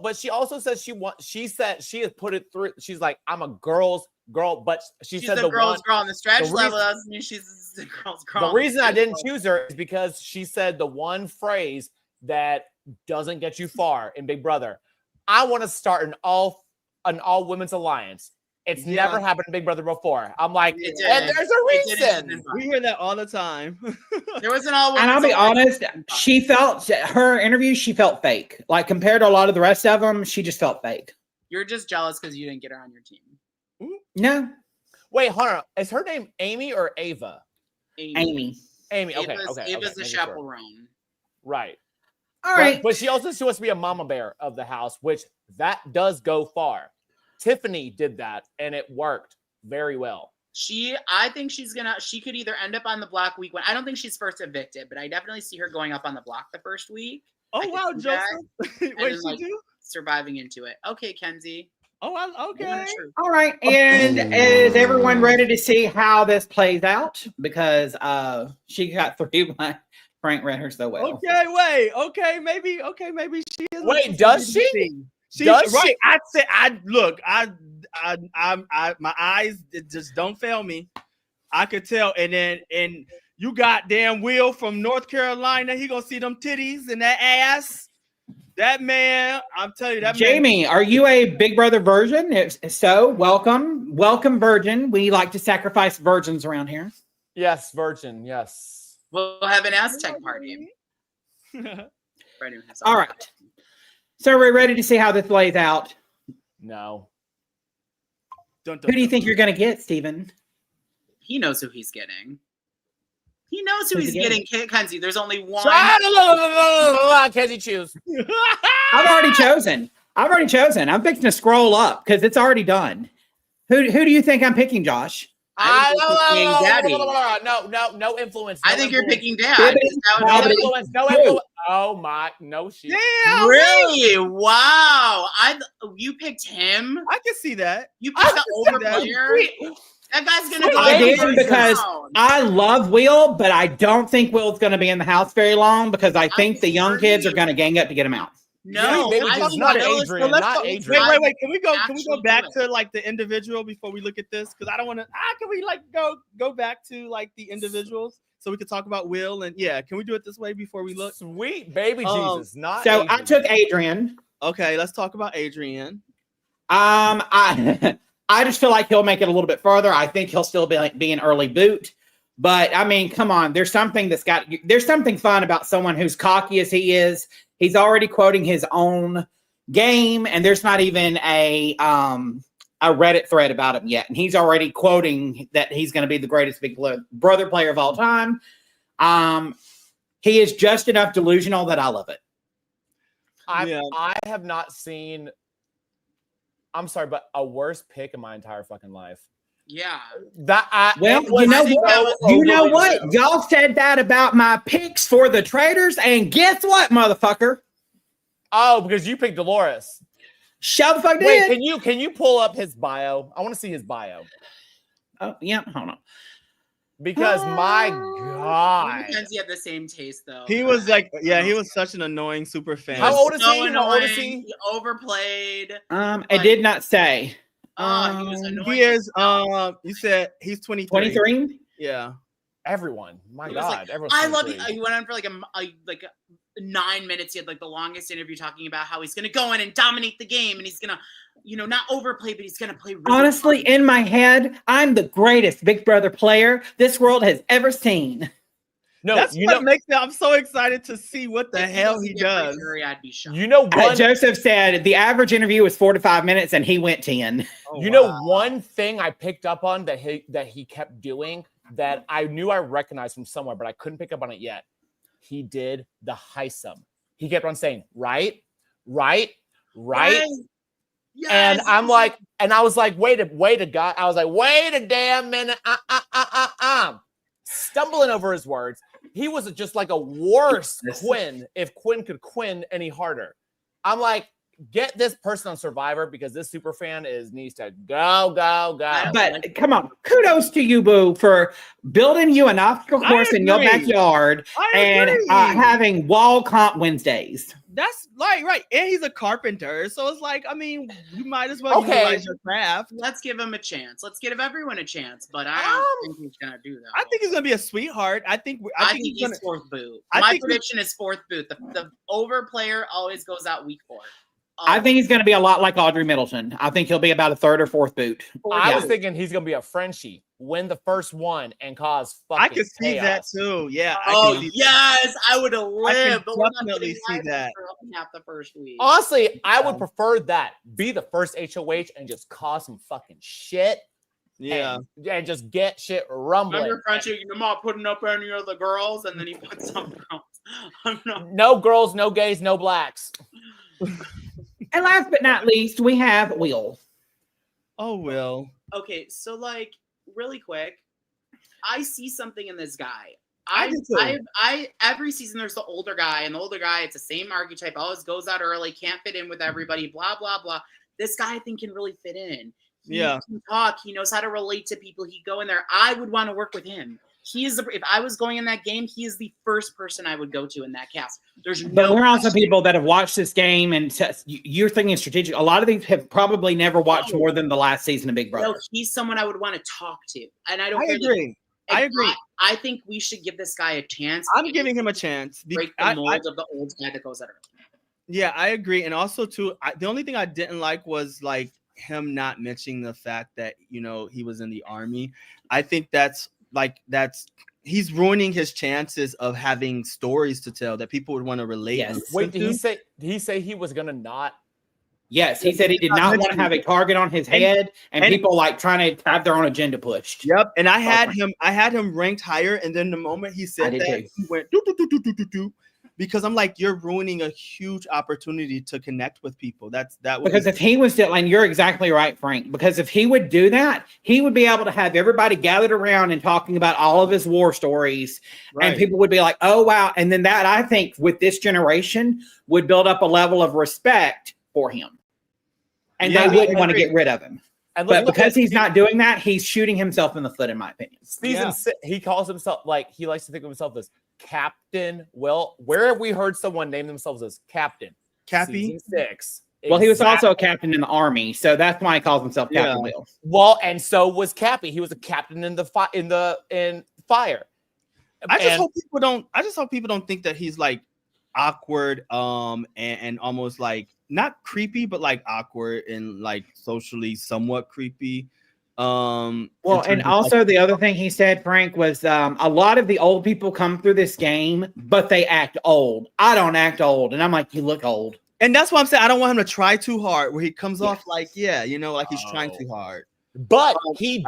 says she said she has put it through. She's like, I'm a girl's girl, but she's said the girl's girl on the stretch level doesn't mean she's the girl's girl. The reason I didn't choose her is because she said the one phrase that doesn't get you far in Big Brother. I want to start an all women's alliance. It's never happened in Big Brother before. I'm like, and there's a reason. We hear that all the time. There was an all. And I'll be honest, she felt fake. Like compared to a lot of the rest of them, she just felt fake. You're just jealous because you didn't get her on your team. No. Wait, hold on. Is her name Amy or Ava? Amy. Okay. Ava's the chaperone. Right. All right. But she also wants to be a mama bear of the house, which that does go far. Tiffany did that, and it worked very well. I think she could either end up on the block week one. I don't think she's first evicted, but I definitely see her going up on the block the first week. Oh, wow, Joseph. Wait, she do? Surviving into it. Okay, Kenzie. Oh, okay. All right. And is everyone ready to see how this plays out? Because she got through by Frank read her so well. Okay, maybe she is. Wait, does she? Does right. She? I said, my eyes just don't fail me. I could tell. And you got damn Will from North Carolina. He gonna see them titties and that ass. That man, I'm telling you, that Jamie, man. Are you a Big Brother virgin? If so, welcome, virgin. We like to sacrifice virgins around here. Yes, virgin. Yes. We'll have an Aztec party. All right. So we're ready to see how this plays out. No. Who do you think you're going to get, Steven? He knows who he's getting. He knows who he's getting, Kenzie. There's only one. Kenzie, choose. I've already chosen. I'm fixing to scroll up because it's already done. Who do you think I'm picking, Josh? No influence. I think you're picking Dad. No influence. Oh my, no shit. Damn, really? Wow. You picked him. I can see that. You picked the over player. That guy's gonna go. I did because I love Will, but I don't think Will's gonna be in the house very long because I think the young kids are gonna gang up to get him out. No, not Adrian. Not Adrian. Wait. Can we go back to like the individual before we look at this? Because I don't want to. Can we like go back to like the individuals so we can talk about Will and can we do it this way before we look? Sweet baby Jesus, not. So Adrian. I took Adrian. Okay, let's talk about Adrian. I just feel like he'll make it a little bit further. I think he'll still be an early boot. But I mean, come on, there's something fun about someone who's cocky as he is. He's already quoting his own game, and there's not even a Reddit thread about him yet, and he's already quoting that he's going to be the greatest Big Brother player of all time. He is just enough delusional that I love it. I have not seen, I'm sorry, but a worse pick in my entire fucking life. Yeah. You know what? Y'all said that about my picks for the traders, and guess what, motherfucker? Oh, because you picked Dolores. Shut the fuck down. Wait, can you pull up his bio? I want to see his bio. Oh, yeah, hold on. Because my God, Mackenzie had the same taste though. He was like, he was such an annoying super fan. How old is he? Annoying. How old is he? He overplayed. It did not say. He was annoying. He is. You said he's 23. 23. Yeah. Everyone. My He God. was like, I love you. He went on for like a 9 minutes. He had like the longest interview talking about how he's gonna go in and dominate the game, and he's gonna, not overplay, but he's gonna play. Really Honestly, hard. in my head, I'm the greatest Big Brother player this world has ever seen. No, that's what makes it. I'm so excited to see what the hell he does. I'd be shocked. Joseph said the average interview was 4 to 5 minutes, and he went 10. Oh, know one thing I picked up on that he kept doing that I knew I recognized from somewhere, but I couldn't pick up on it yet. He did the Heisum. He kept on saying, right. Yes. And I'm like, and I was like, wait a God. I was like, wait a damn minute. Stumbling over his words. He was just like a worse Quinn if Quinn could Quinn any harder. I'm like, get this person on Survivor because this super fan needs to go. But come on, kudos to you, Boo, for building you an obstacle course in your backyard and having wall comp Wednesdays. That's right. And he's a carpenter, so it's like, I mean, you might as well utilize your craft. Let's give him a chance. Let's give everyone a chance. But I don't think he's gonna do that. I think he's gonna be a sweetheart. I think he's fourth boot. My prediction is fourth boot. The over player always goes out week 4. I think he's going to be a lot like Audrey Middleton. I think he'll be about a third or fourth boot. I was thinking he's going to be a Frenchie, win the first one, and cause fucking I could see chaos. that too. Yeah. Yes, I would have lived. But definitely see that. Half the first week. Honestly, I would prefer that. Be the first HOH and just cause some fucking shit. Yeah. And just get shit rumbling. Remember Frenchie, you're not putting up any of the girls, and then he put something else. No girls, no gays, no blacks. And last but not least, we have Will. Oh, Will. Okay, so like really quick, I see something in this guy. I every season there's the older guy, and the older guy, it's the same archetype, always goes out early, can't fit in with everybody, blah blah blah. This guy I think can really fit in. He can talk, he knows how to relate to people. He go in there. I would want to work with him. If I was going in that game, he is the first person I would go to in that cast. But we're also people that have watched this game, and you're thinking strategic. A lot of these have probably never watched more than the last season of Big Brother. No, he's someone I would want to talk to, and I agree. I agree. I think we should give this guy a chance. I'm giving him a chance. Break the mold of the old guy that goes at her. Yeah, I agree. And also, too, the only thing I didn't like was like him not mentioning the fact that he was in the army. I think that's he's ruining his chances of having stories to tell that people would want to relate. Yes. Wait, did he say he was gonna not? Yes, he said he did not want to have a target on his head and people like trying to have their own agenda pushed. Yep. And I had him ranked higher, and then the moment he said that, he went do. Because I'm like, you're ruining a huge opportunity to connect with people. Because if he was still, and you're exactly right, Frank, because if he would do that, he would be able to have everybody gathered around and talking about all of his war stories. Right. And people would be like, oh, wow. And then that, I think, with this generation would build up a level of respect for him. And they wouldn't want to get rid of him. But because he's not doing that, he's shooting himself in the foot, in my opinion. Season 6, he calls himself, he likes to think of himself as Captain. Well, where have we heard someone name themselves as Captain? Cappy? Season 6. Well, he was also a captain in the army, so that's why he calls himself Captain Will. Well, and so was Cappy. He was a captain in fire. I just hope people don't think that he's like awkward, and almost like not creepy, but like awkward and like socially somewhat creepy. Well, and also the other thing he said, Frank, was a lot of the old people come through this game, but they act old. I don't act old, and I'm like, you look old. And that's why I'm saying I don't want him to try too hard where he comes off like, like he's trying too hard. But he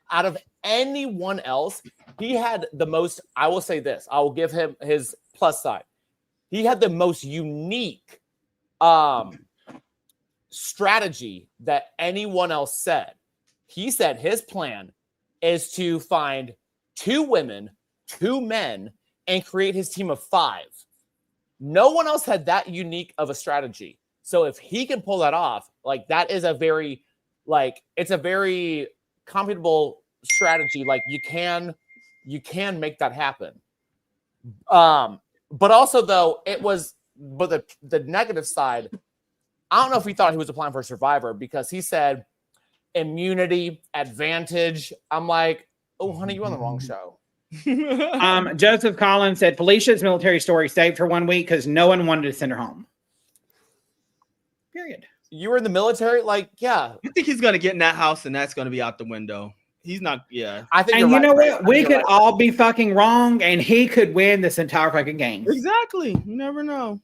out of anyone else, he had the most, I will say this, I will give him his plus side. He had the most unique strategy that anyone else said. He said his plan is to find 2 women, 2 men, and create his team of 5. No one else had that unique of a strategy. So if he can pull that off, like that is a very, like it's a very computable strategy. Like you can make that happen. But also though but the negative side, I don't know if he thought he was applying for Survivor because he said immunity, advantage. I'm like, oh honey, you're on the wrong show. Joseph Collins said Felicia's military story saved her 1 week because no one wanted to send her home. Period. You were in the military, like, yeah. I think he's gonna get in that house, and that's gonna be out the window. He's not. Yeah, I think. And you're you know right, what? We could all be fucking wrong, and he could win this entire fucking game. Exactly. You never know.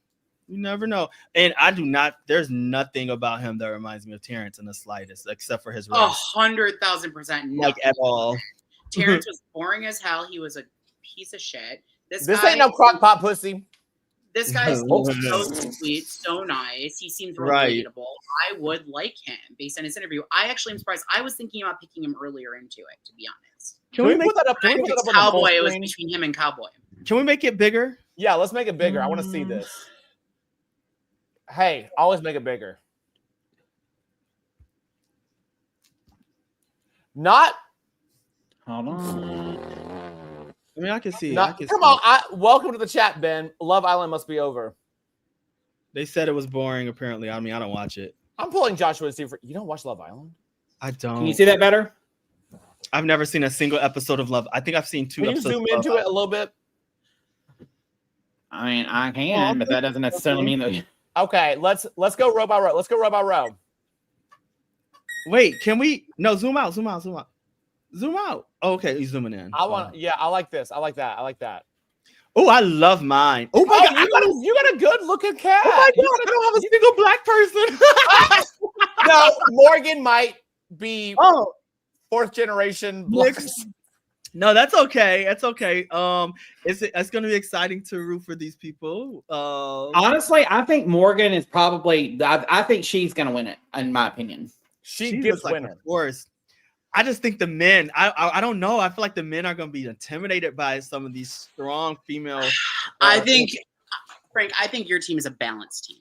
You never know. And I do not. There's nothing about him that reminds me of Terrence in the slightest, except for his race. 100,000%. Like at all. Terrence was boring as hell. He was a piece of shit. This ain't no crock pot pussy. This guy's so sweet, so nice. He seems relatable. I would like him based on his interview. I actually am surprised. I was thinking about picking him earlier into it, to be honest. Can we put that up? Can we put that up Cowboy, it was between him and Cowboy. Can we make it bigger? Yeah, let's make it bigger. I want to see this. Hey, always make it bigger. Not. Hold on. I mean, I can see. Come on. Welcome to the chat, Ben. Love Island must be over. They said it was boring, apparently. I mean, I don't watch it. I'm pulling Joshua to see if you don't watch Love Island? I don't. Can you see that better? I've never seen a single episode of Love. I think I've seen 2 Can you episodes. zoom into it a little bit? I mean, I can, but that doesn't necessarily mean that. Okay, let's go row by row. Let's go row by row. Wait, can we? No, zoom out. Zoom out. Oh, okay, he's zooming in. I like this. I like that. Oh, I love mine. Oh my God, you got a good looking cat. Oh my God, I don't have a single black person. No, Morgan might be 4th generation black. No, that's okay. That's okay. It's going to be exciting to root for these people. Honestly, I think Morgan is probably. I think she's going to win it, in my opinion. She gives winner. Of course. I just think the men. I don't know. I feel like the men are going to be intimidated by some of these strong female. I think, Frank. I think your team is a balanced team.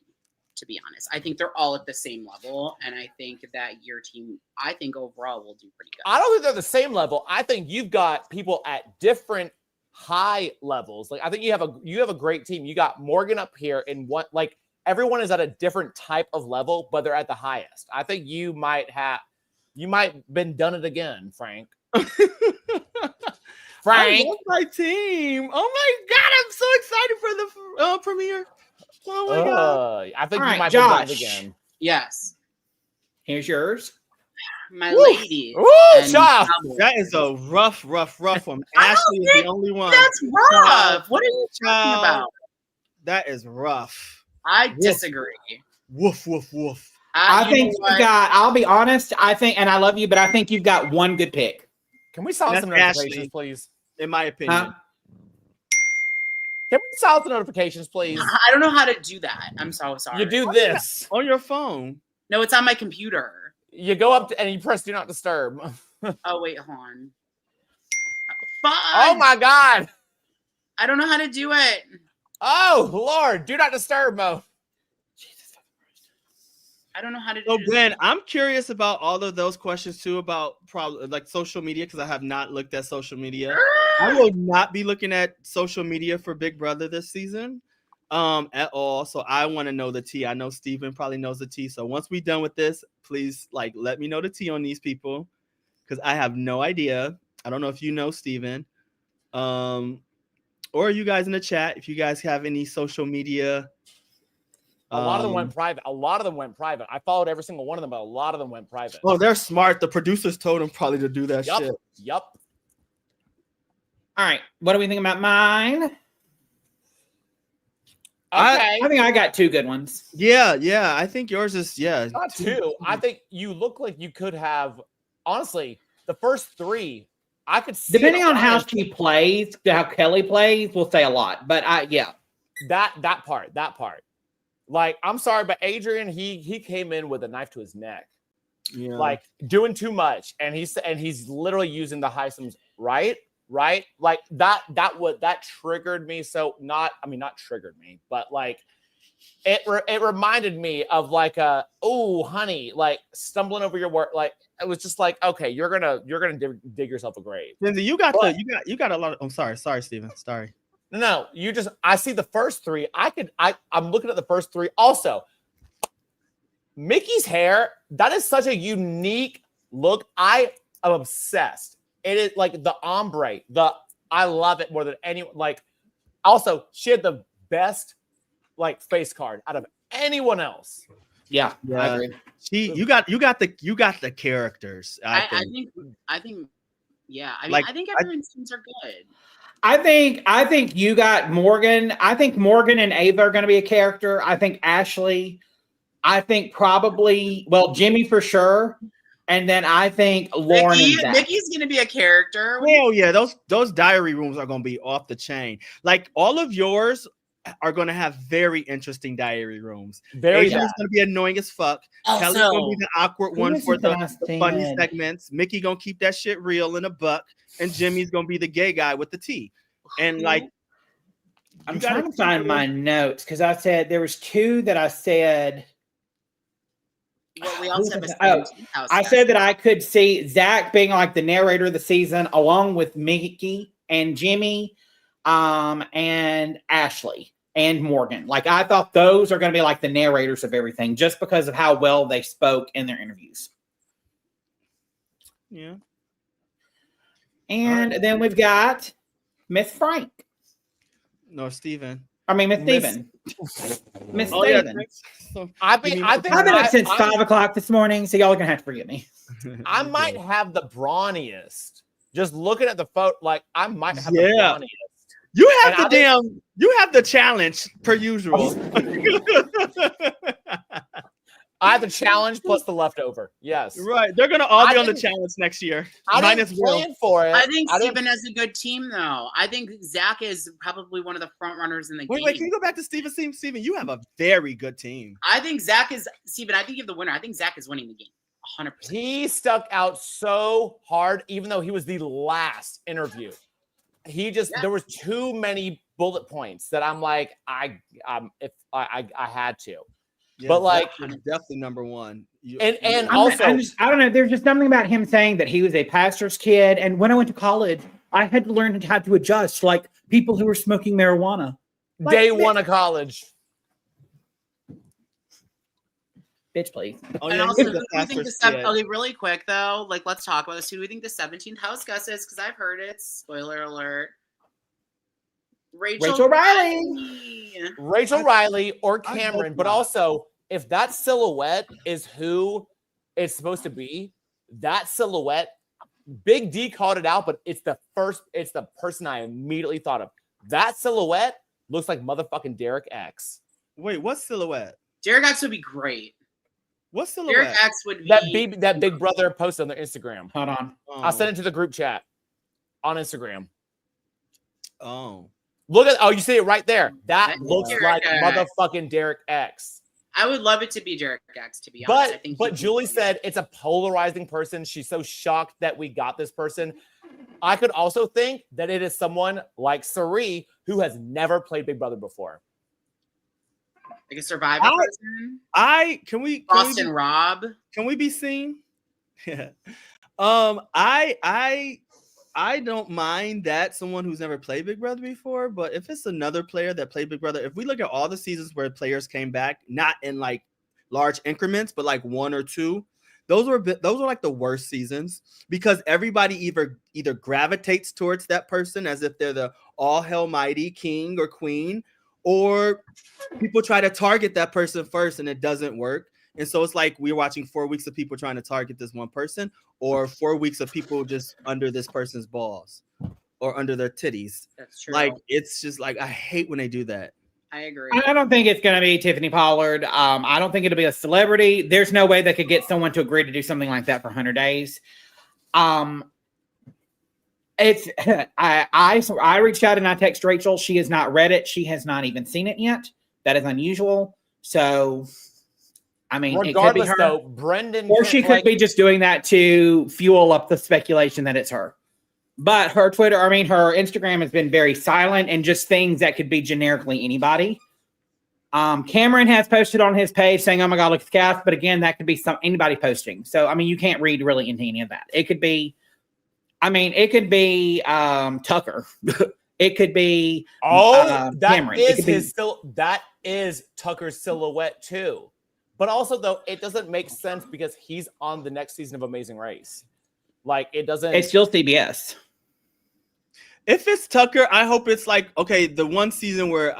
To be honest, I think they're all at the same level, and I think that your team, I think overall, will do pretty good. I don't think they're the same level. I think you've got people at different high levels. Like I think you have a great team. You got Morgan up here in what, like everyone is at a different type of level, but they're at the highest. I think you might been done it again, Frank. I love my team. Oh my God, I'm so excited for the premiere. Oh my God. I think All you might Josh. be done it again. Yes. Here's yours. My lady. Child. That is a rough one. Ashley is the only one. That's rough. What are you talking about? That is rough. I disagree. Woof. I think you got. I'll be honest. I think, and I love you, but I think you've got one good pick. Can we silence some notifications, please? In my opinion. Can we silence the notifications, please? I don't know how to do that. I'm so sorry. You do this on your phone. No, it's on my computer. You go up and you press do not disturb. Oh, wait, hold on. Fine. Oh my God. I don't know how to do it. Oh Lord, do not disturb mode. I don't know how to do So it. Ben, I'm curious about all of those questions too about probably like social media because I have not looked at social media. I will not be looking at social media for Big Brother this season at all. So I want to know the tea. I know Steven probably knows the tea. So once we're done with this, please like let me know the tea on these people because I have no idea. I don't know if you know Steven. Or you guys in the chat, if you guys have any social media. A lot of them went private. I followed every single one of them, but a lot of them went private. Oh, they're smart. The producers told them probably to do that shit. Yep. All right. What do we think about mine? Okay. I think I got 2 good ones. Yeah. I think yours is Not 2. I think you look like you could have, honestly, the first 3, I could see. Depending on how she plays, how Kelly plays, will say a lot. But that part. Like, I'm sorry, but Adrian, he came in with a knife to his neck. Yeah. Like, doing too much. And he's literally using the Heisems, right? Like that triggered me. So not triggered me, but like it reminded me of like oh honey, like stumbling over your work. Like it was just like, okay, you're gonna dig yourself a grave. Lindsay, you got a lot of. I'm sorry, Steven. Sorry. No, I see the first 3. I'm looking at the first 3. Also, Mickey's hair, that is such a unique look. I am obsessed. It is like the ombre. I love it more than anyone. Like, also, she had the best like face card out of anyone else. Yeah. I agree. You got the characters. I think. Yeah. I think everyone's teams are good. I think you got Morgan. I think Morgan and Ava are going to be a character. I think Ashley. I think probably Jimmy for sure. And then I think Lauren and Zach. Mickey's going to be a character. Hell yeah, those diary rooms are going to be off the chain. Like all of yours are going to have very interesting diary rooms. Adrian's going to be annoying as fuck. Kelly's going to be the awkward one for the funny segments. Mickey going to keep that shit real in a buck. And Jimmy's going to be the gay guy with the tea. And like, I'm trying to find my notes because I said there was 2 that I said. Well, we also have I said that I could see Zach being like the narrator of the season, along with Mickey and Jimmy, and Ashley and Morgan. Like I thought those are going to be like the narrators of everything, just because of how well they spoke in their interviews. Yeah. And then we've got Miss Frank. No, Steven. I mean, Miss Steven. Miss Steven. I've been up since 5 o'clock this morning, so y'all are gonna have to forgive me. I might have the brawniest. Just looking at the photo, like I might have the brawniest. You have you have the challenge per usual. I have the challenge plus the leftover. Yes. Right. They're going to all be on the challenge next year. I didn't plan for it. I think Steven has a good team, though. I think Zach is probably one of the front runners in the game. Wait, can you go back to Steven? Steven, you have a very good team. I think Zach is, Steven, I think you have the winner. I think Zach is winning the game. 100%. He stuck out so hard, even though he was the last interview. There was too many bullet points that I'm like, I had to. Yeah, but like definitely number 1. And also I don't know. There's just something about him saying that he was a pastor's kid, and when I went to college, I had to learn how to adjust, like people who were smoking marijuana. Day 1 of college. Bitch, please. And also, who do you think okay, really quick though, like let's talk about this. Who do we think the 17th house guest is? Because I've heard it. Spoiler alert. Rachel Riley. Rachel Riley or Cameron, but also if that silhouette is who it's supposed to be, that silhouette, Big D called it out, but it's the person I immediately thought of. That silhouette looks like motherfucking Derek X. Wait, what silhouette? Derek X would be great. What silhouette? Derek X would be that Big Brother post on their Instagram. Hold on. I'll send it to the group chat on Instagram. Oh. You see it right there. That looks like motherfucking Derek X. I would love it to be Derek X, to be honest. But Julie said it's a polarizing person. She's so shocked that we got this person. I could also think that it is someone like Sari who has never played Big Brother before. Like a survivor person? Boston Rob. Can we be seen? Yeah. I don't mind that someone who's never played Big Brother before, but if it's another player that played Big Brother, if we look at all the seasons where players came back, not in like large increments, but like 1 or 2, those were like the worst seasons because everybody either gravitates towards that person as if they're the all hell mighty king or queen, or people try to target that person first and it doesn't work. And so it's like we're watching 4 weeks of people trying to target this one person, or 4 weeks of people just under this person's balls or under their titties. That's true. Like, it's just like, I hate when they do that. I agree. I don't think it's going to be Tiffany Pollard. I don't think it'll be a celebrity. There's no way they could get someone to agree to do something like that for 100 days. It's I reached out and I texted Rachel. She has not read it. She has not even seen it yet. That is unusual. So, I mean, regardless, it could be her, though, Brendan, or she could be just doing that to fuel up the speculation that it's her. But her Twitter, I mean, her Instagram has been very silent and just things that could be generically anybody. Cameron has posted on his page saying, "Oh my God, look at the cast." But again, that could be anybody posting. So, I mean, you can't read really into any of that. It could be, Tucker. It could be Cameron. That is Tucker's silhouette too. But also, though, it doesn't make sense because he's on the next season of Amazing Race. Like, it doesn't. It's still CBS. If it's Tucker, I hope it's like, okay, the one season where,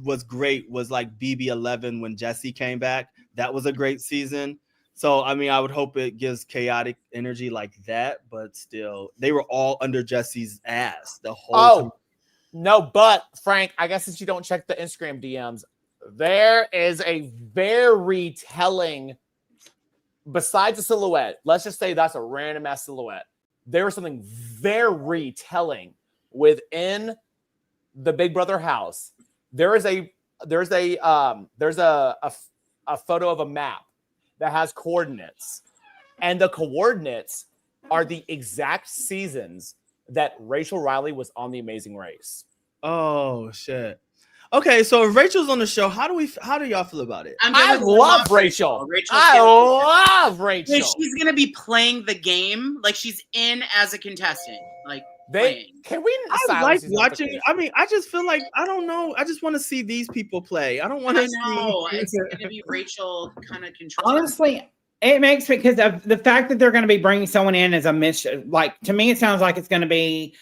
was great was like BB11 when Jesse came back. That was a great season. So, I mean, I would hope it gives chaotic energy like that, but still, they were all under Jesse's ass the whole time. No, but Frank, I guess since you don't check the Instagram DMs, there is a very telling, besides the silhouette, let's just say that's a random ass silhouette. There was something very telling within the Big Brother house. There's a photo of a map that has coordinates, and the coordinates are the exact seasons that Rachel Riley was on The Amazing Race. Oh shit. Okay, so if Rachel's on the show, how do y'all feel about it? I love Rachel. I love Rachel. She's gonna be playing the game, like she's in as a contestant. Like can we? I like watching. I mean, I just feel like I don't know. I just want to see these people play. I don't want to know. It's gonna be Rachel kind of controlling. Honestly, it makes me, because of the fact that they're going to be bringing someone in as a mission. Like, to me, it sounds like it's going to be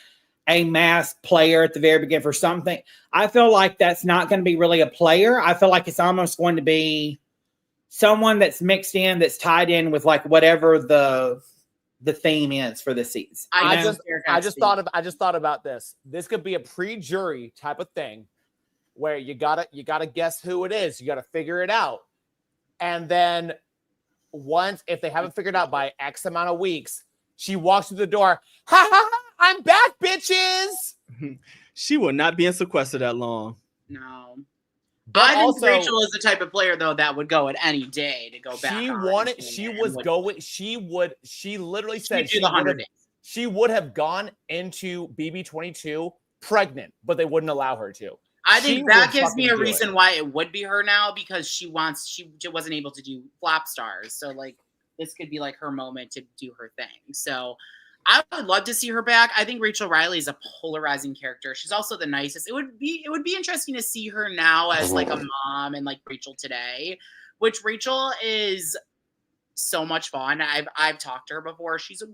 a masked player at the very beginning for something. I feel like that's not going to be really a player. I feel like it's almost going to be someone that's mixed in, that's tied in with like whatever the theme is for this season. I just thought about this. This could be a pre-jury type of thing where you gotta guess who it is. You gotta figure it out, and then once, if they haven't figured out by X amount of weeks, she walks through the door. Ha ha ha! I'm back, bitches. She will not be in sequester that long. No. But I think Rachel is the type of player, though, that would go at any day to go back. She literally said she would have gone into BB22 pregnant, but they wouldn't allow her to. I think that gives me a reason why it would be her now, because she wasn't able to do Flap Stars. So, like, this could be like her moment to do her thing. So I would love to see her back. I think Rachel Riley is a polarizing character. She's also the nicest. It would be interesting to see her now as like a mom and like Rachel today, which Rachel is so much fun. I've talked to her before. She's a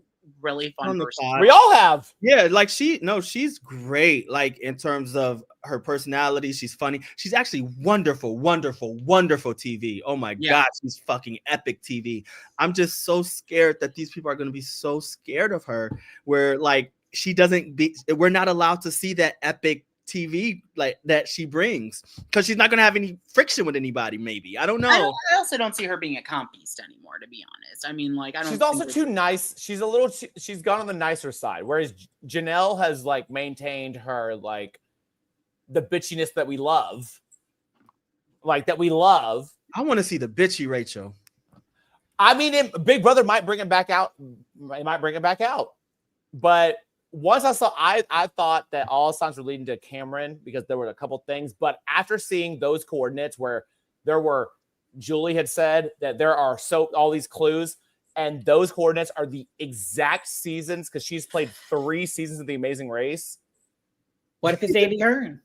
really fun person. We all have. Yeah, like she's great. Like in terms of her personality, she's funny. She's actually wonderful TV. Oh my God, she's fucking epic TV. I'm just so scared that these people are going to be so scared of her, where like we're not allowed to see that epic TV like that she brings, because she's not going to have any friction with anybody. Maybe, I don't know. I also don't see her being a comp beast anymore, to be honest. I mean, like, I don't. She's also too nice. She's she's gone on the nicer side, whereas Janelle has like maintained her like the bitchiness that we love. I want to see the bitchy Rachel. I mean, Big Brother might bring it back out. But once I thought that all signs were leading to Cameron, because there were a couple things. But after seeing those coordinates where Julie had said that there are all these clues, and those coordinates are the exact seasons, because she's played 3 seasons of The Amazing Race. What if it's Andy Hearn?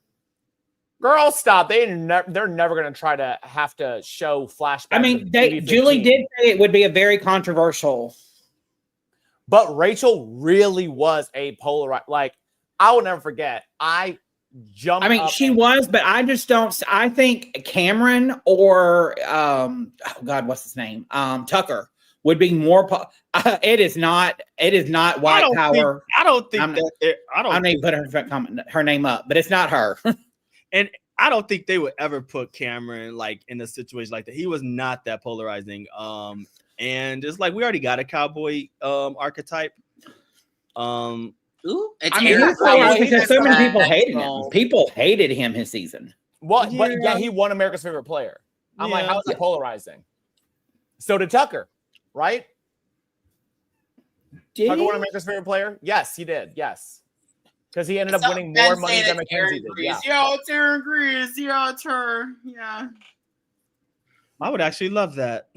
Girl, stop. They're never going to try to have to show flashbacks. I mean, Julie did say it would be a very controversial. But Rachel really was a polarized. Like, I will never forget. I jumped. I mean, she was, but I just don't. I think Cameron or oh God, what's his name? Tucker would be more. It is not white power. I don't think I need to put her name up, but it's not her. And I don't think they would ever put Cameron like in a situation like that. He was not that polarizing. And it's like we already got a cowboy archetype. Ooh, it's I mean, Aaron he's polarizing Rodgers. because so many people hated him. So- People hated him his season. What? But Yeah. yeah, he won America's favorite player. I'm like, Yeah. how is that polarizing? So did Tucker, right? Did Tucker he? won America's favorite player? Yes, he did. Yes. Because he ended up So winning Ben more money saying than it's Mackenzie Aaron did. Grease. Yeah. Yo, it's Aaron Grease. Yeah, it's her. Yeah. I would actually love that.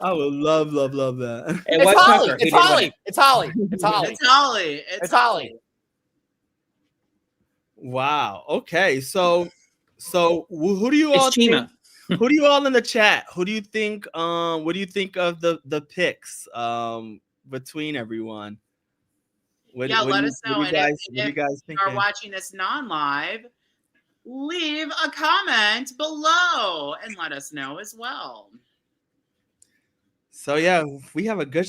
I would love that. It It's was Holly. Tucker. He It's did win Holly. it. It's Holly. It's Holly. It's Holly. It's Holly. Wow. Okay. So who do you all It's Chima. think? Who do you all in the chat? Who do you think? What do you think of the picks? Between everyone. What Let us know. What And are if you guys you are thinking? watching this non-live, leave a comment below and let us know as well. So yeah, we have a good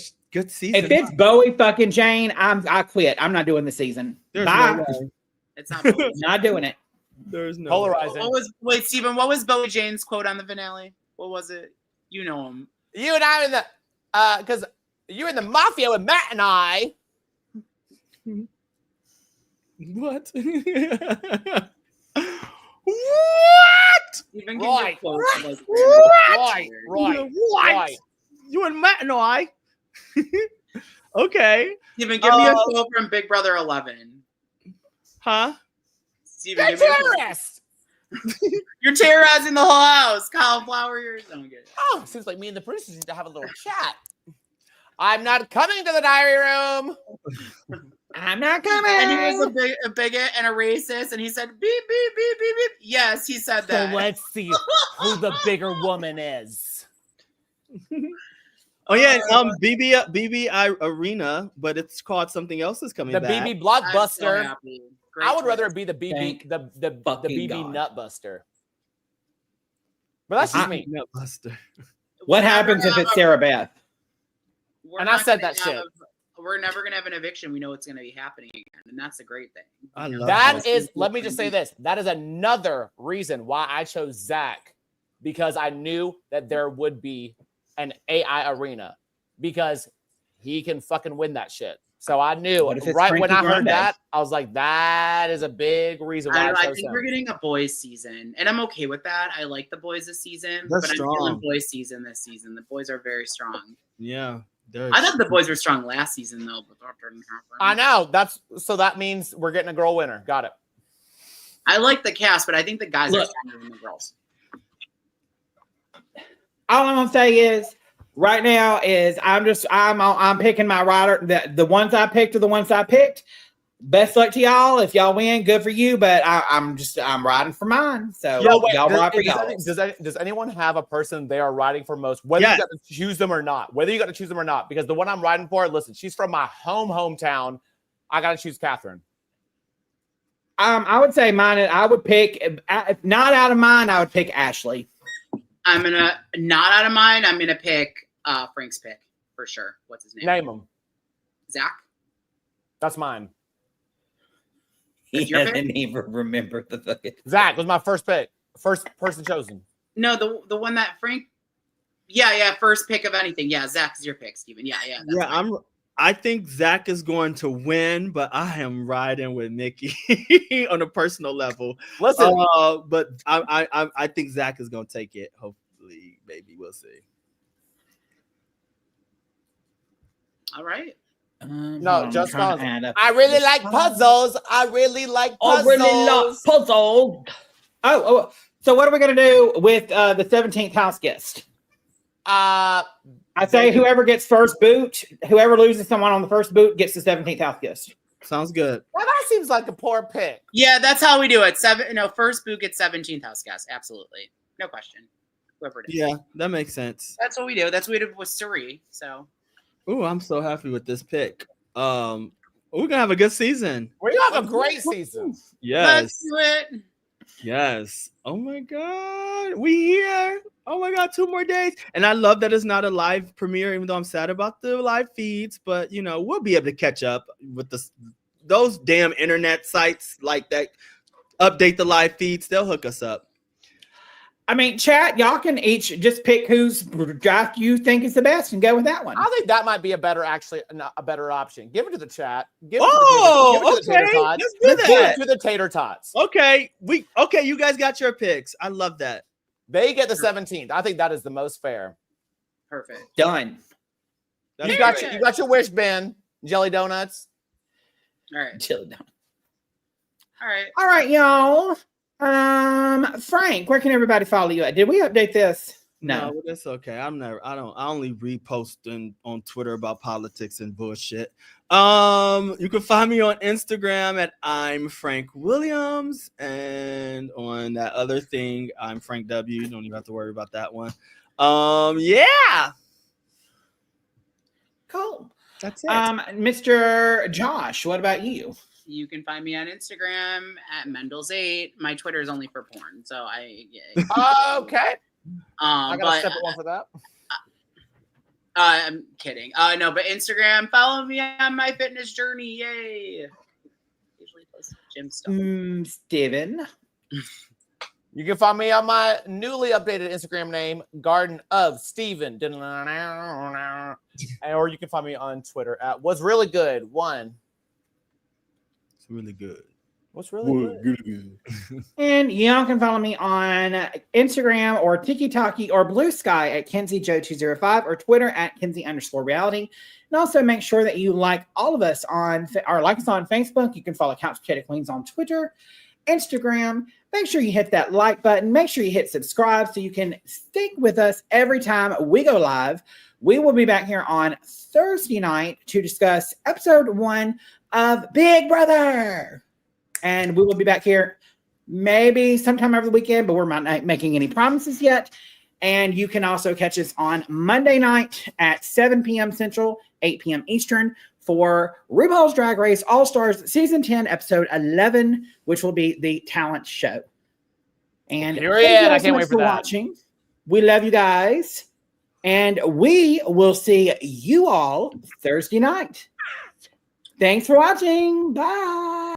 season. If it's Bowie fucking Jane, I quit. I'm not doing the season. There's Bye. no way. It's not Bowie. Not doing it. There's no Polarizing. Steven, what was Bowie Jane's quote on the finale? What was it? You know him. You and I in the because you're in the mafia with Matt and I. What? What? Even Right. Right. Right. You and Matt and I. Okay. Steven, give me a quote from Big Brother 11. Huh? Steven, You're give me a quote. terrorist. You're terrorizing the whole house. Cauliflower ears. Don't get it. Oh, seems like me and the producers need to have a little chat. I'm not coming to the diary room. I'm not And he was coming. a bigot and a racist, and he said, beep, beep, beep, beep, beep. Yes, he said So that. let's see who the bigger woman is. Oh yeah, BB Arena, but it's called something else is coming The back. BB I'm so Blockbuster. happy. Great I would choice. rather it be the BB, Thank the fucking BB God. Nutbuster. But that's just me. Nutbuster. What We're happens never if gonna it's have Sarah Beth? we're And I not said gonna that shit. We're never gonna have an eviction. We know it's gonna be happening again, and that's a great thing. I love That that. is, let me just say this. That is another reason why I chose Zach, because I knew that there would be an AI arena because he can fucking win that shit. So I knew What if it's right when Frankie I heard Grande? that, I was like, that is a big reason why I I chose think him. we're getting a boys season, and I'm okay with that. I like the boys this season, They're but strong. I'm feeling boys season this season. The boys are very strong. Yeah. I thought the boys were strong last season though, but that didn't happen. I know. That means we're getting a girl winner. Got it. I like the cast, but I think the guys are Look. stronger than the girls. All I'm gonna say is right now is I'm picking my rider. The ones I picked are the ones I picked. Best luck to y'all. If y'all win, good for you. But I'm riding for mine. So y'all ride for y'all. Does anyone have a person they are riding for most, whether Yes. you got to choose them or not? Whether you got to choose them or not, because the one I'm riding for, listen, she's from my hometown. I got to choose Catherine. I would say mine. I would pick not out of mine. I would pick Ashley. I'm gonna not out of mine. I'm gonna pick Frank's pick for sure. What's his name? Name them. Zach. That's mine. He That's your pick? doesn't even remember the fucking. Zach was my first pick. First person chosen. No, the one that Frank. Yeah. First pick of anything. Yeah, Zach is your pick, Steven. Yeah. That's Yeah, fine. I think Zach is going to win, but I am riding with Nikki on a personal level. Listen, But I think Zach is going to take it. Hopefully, maybe we'll see. All right. No, just trying to Gonzo. add up. I really like puzzles. I really like I puzzles. really love puzzle. Oh, so what are we gonna do with the 17th house guest? I say whoever gets first boot, whoever loses someone on the first boot gets the 17th house guest. Sounds good. Well, that seems like a poor pick. Yeah, that's how we do it. First boot gets 17th house guest. Absolutely. No question. Whoever it is. Yeah, that makes sense. That's what we do. That's what we did with Suri. So Ooh, I'm so happy with this pick. We're gonna have a good season. We're gonna have a great season. Yes. let's do it. Yes. Oh my God. We here. Oh my God. 2 more days. And I love that it's not a live premiere, even though I'm sad about the live feeds, but we'll be able to catch up with those damn internet sites like that. update the live feeds. They'll hook us up. I mean, chat, y'all can each just pick whose draft you think is the best and go with that one. I think that might be a better option. Give it to the chat. Give it Okay. to the tater tots. Let's do that. Give it to the tater tots. Okay. You guys got your picks. I love that. They get the 17th. I think that is the most fair. Perfect. Done. You got your wish, Ben. Jelly donuts. All right. Chill down. All right, y'all. Frank, where can everybody follow you at? Did we update this? No, that's okay. I only repost on Twitter about politics and bullshit. You can find me on Instagram at I'm Frank Williams, and on that other thing, I'm Frank W. You don't even have to worry about that one. Yeah. Cool. That's it. Mr. Josh, what about you? You can find me on Instagram at Mendels8. My Twitter is only for porn, so okay. I got a separate one for that. I'm kidding. No, but Instagram, follow me on my fitness journey. Yay! Usually post gym stuff. Steven. You can find me on my newly updated Instagram name, Garden of Steven. Or you can find me on Twitter at What's Really Good One. Really good. What's really good? And y'all can follow me on Instagram or TikTok or Blue Sky at KenzieJoe205 or Twitter at Kenzie_reality. And also make sure that you like all of us like us on Facebook. You can follow Couch Potato Queens on Twitter, Instagram. Make sure you hit that like button. Make sure you hit subscribe so you can stick with us every time we go live. We will be back here on Thursday night to discuss episode 1 of Big Brother. And we will be back here maybe sometime over the weekend, but we're not making any promises yet. And you can also catch us on Monday night at 7 p.m. Central, 8 p.m. Eastern for RuPaul's Drag Race All-Stars Season 10, Episode 11, which will be the talent show. And thank you I can't wait for that. watching. We love you guys. And we will see you all Thursday night. Thanks for watching. Bye.